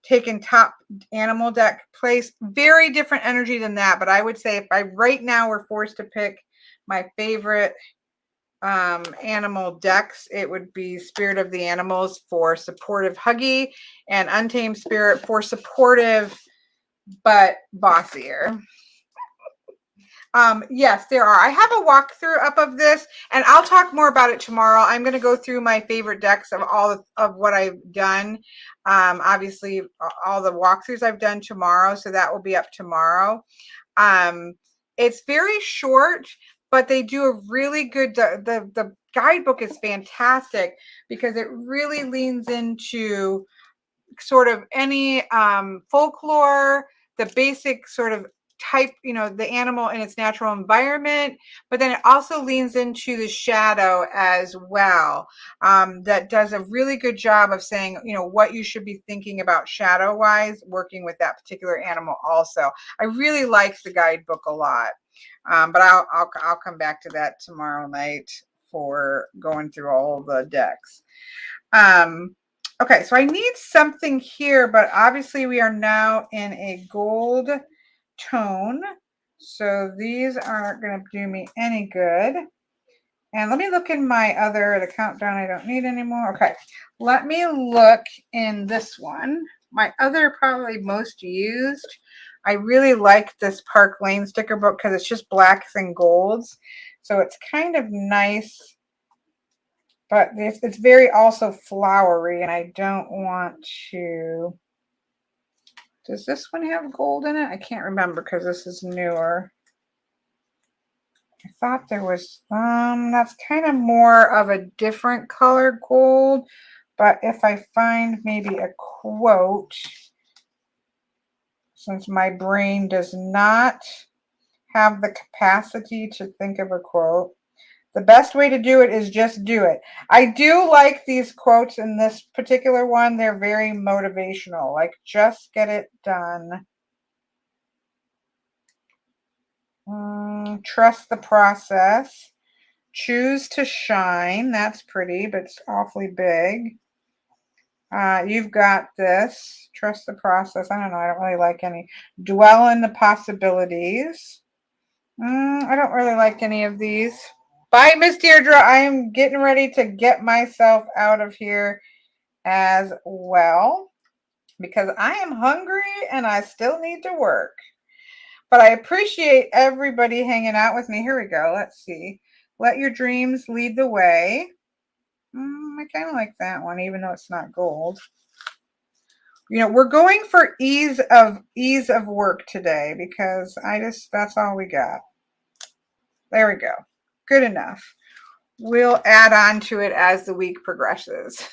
taken top animal deck place. Very different energy than that, but I would say if I right now were forced to pick my favorite animal decks, it would be Spirit of the Animals for supportive huggy and Untamed Spirit for supportive but bossier. Yes, there are. I have a walkthrough up of this, and I'll talk more about it tomorrow. I'm going to go through my favorite decks of all of what I've done. Obviously, all the walkthroughs I've done tomorrow, so that will be up tomorrow. It's very short, but they do a really good. The guidebook is fantastic because it really leans into sort of any folklore, the basic sort of type, the animal in its natural environment, but then it also leans into the shadow as well. That does a really good job of saying, what you should be thinking about shadow wise, working with that particular animal also. I really like the guidebook a lot. But I'll come back to that tomorrow night for going through all the decks. Okay, so I need something here, but obviously we are now in a gold tone. So these aren't going to do me any good. And let me look in the countdown I don't need anymore. Okay, let me look in this one. My other probably most used. I really like this Park Lane sticker book because it's just blacks and golds. So it's kind of nice. But it's very also flowery, and I don't want to. Does this one have gold in it? I can't remember because this is newer. I thought there was, that's kind of more of a different color gold. But if I find maybe a quote, since my brain does not have the capacity to think of a quote, the best way to do it is just do it. I do like these quotes in this particular one. They're very motivational. Like, just get it done. Trust the process. Choose to shine. That's pretty, but it's awfully big. You've got this. Trust the process. I don't know. I don't really like any. Dwell in the possibilities. I don't really like any of these. Bye, Miss Deirdre. I am getting ready to get myself out of here as well because I am hungry and I still need to work. But I appreciate everybody hanging out with me. Here we go. Let's see. Let your dreams lead the way. I kind of like that one, even though it's not gold. We're going for ease of work today because that's all we got. There we go. Good enough. We'll add on to it as the week progresses.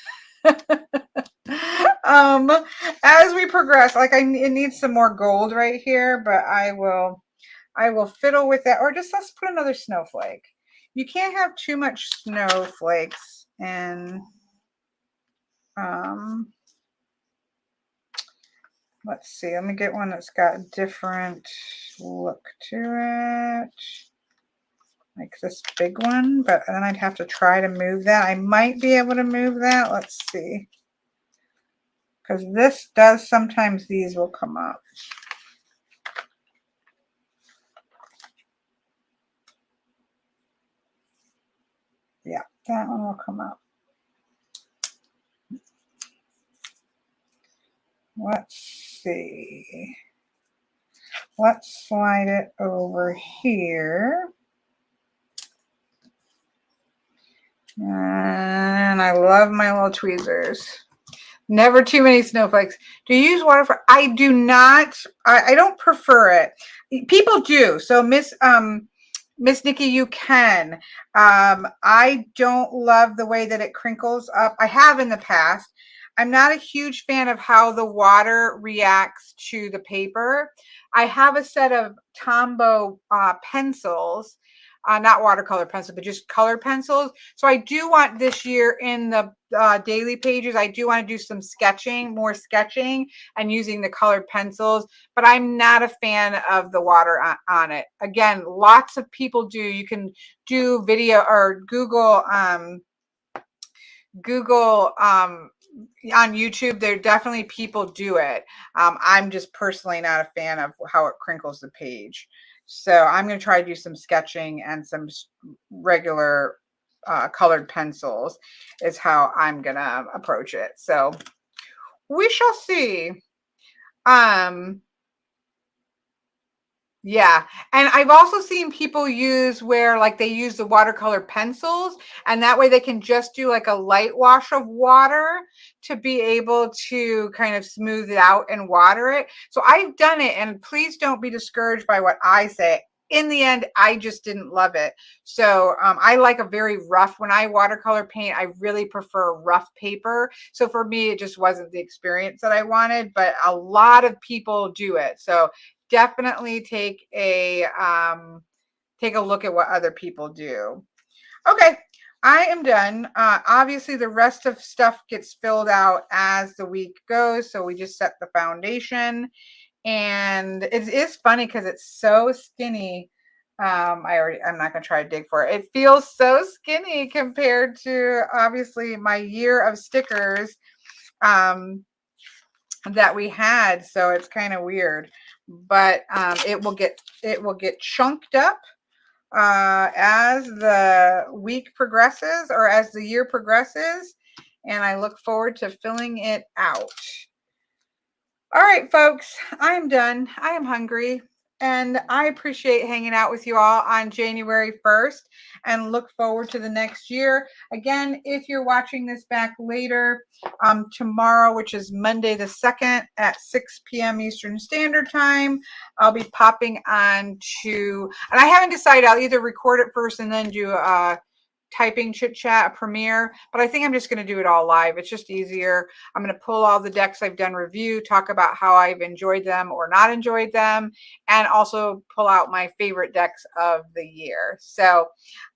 As we progress, like it needs some more gold right here, but I will fiddle with that, or just let's put another snowflake. You can't have too much snowflakes, and let's see. Let me get one that's got a different look to it. Like this big one, but then I'd have to try to move that. I might be able to move that. Let's see. Because this does, sometimes these will come up. Yeah, that one will come up. Let's see. Let's slide it over here. And I love my little tweezers. Never too many snowflakes. Do you use water for? I do not. I don't prefer it. People do. So Miss Nikki, you can. I don't love the way that it crinkles up. I have in the past. I'm not a huge fan of how the water reacts to the paper. I have a set of Tombow pencils not watercolor pencil, but just colored pencils. So I do want this year in the daily pages, I do want to do some sketching, more sketching and using the colored pencils, but I'm not a fan of the water on it. Again, lots of people do. You can do video or Google on YouTube, there definitely people do it. I'm just personally not a fan of how it crinkles the page. So I'm going to try to do some sketching and some regular colored pencils is how I'm going to approach it. So we shall see. Yeah. And I've also seen people use where like they use the watercolor pencils and that way they can just do like a light wash of water to be able to kind of smooth it out and water it. So I've done it, and please don't be discouraged by what I say. In the end, I just didn't love it. So I like a very rough, when I watercolor paint, I really prefer rough paper. So for me, it just wasn't the experience that I wanted, but a lot of people do it. So definitely take a look at what other people do. Okay, I am done. Obviously, the rest of stuff gets filled out as the week goes. So we just set the foundation. And it is funny because it's so skinny. I'm not going to try to dig for it. It feels so skinny compared to obviously my year of stickers that we had. So it's kind of weird, but it will get chunked up as the week progresses or as the year progresses, and I look forward to filling it out. All right, folks, I am done. I am hungry, and I appreciate hanging out with you all on January 1st and look forward to the next year. Again, if you're watching this back later, tomorrow, which is Monday the 2nd at 6 p.m. Eastern Standard Time, I'll be popping on to, and I haven't decided, I'll either record it first and then do a typing chit chat, a premiere, but I think I'm just going to do it all live. It's just easier. I'm going to pull all the decks I've done review, talk about how I've enjoyed them or not enjoyed them, and also pull out my favorite decks of the year. So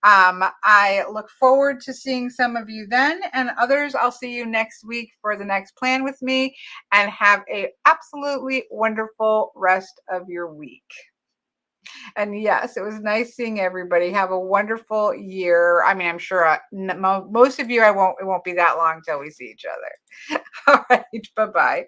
I look forward to seeing some of you then, and others I'll see you next week for the next plan with me, and have a absolutely wonderful rest of your week. And yes, it was nice seeing everybody. Have a wonderful year. I mean, I'm sure most of you, it won't be that long till we see each other. All right. Bye-bye.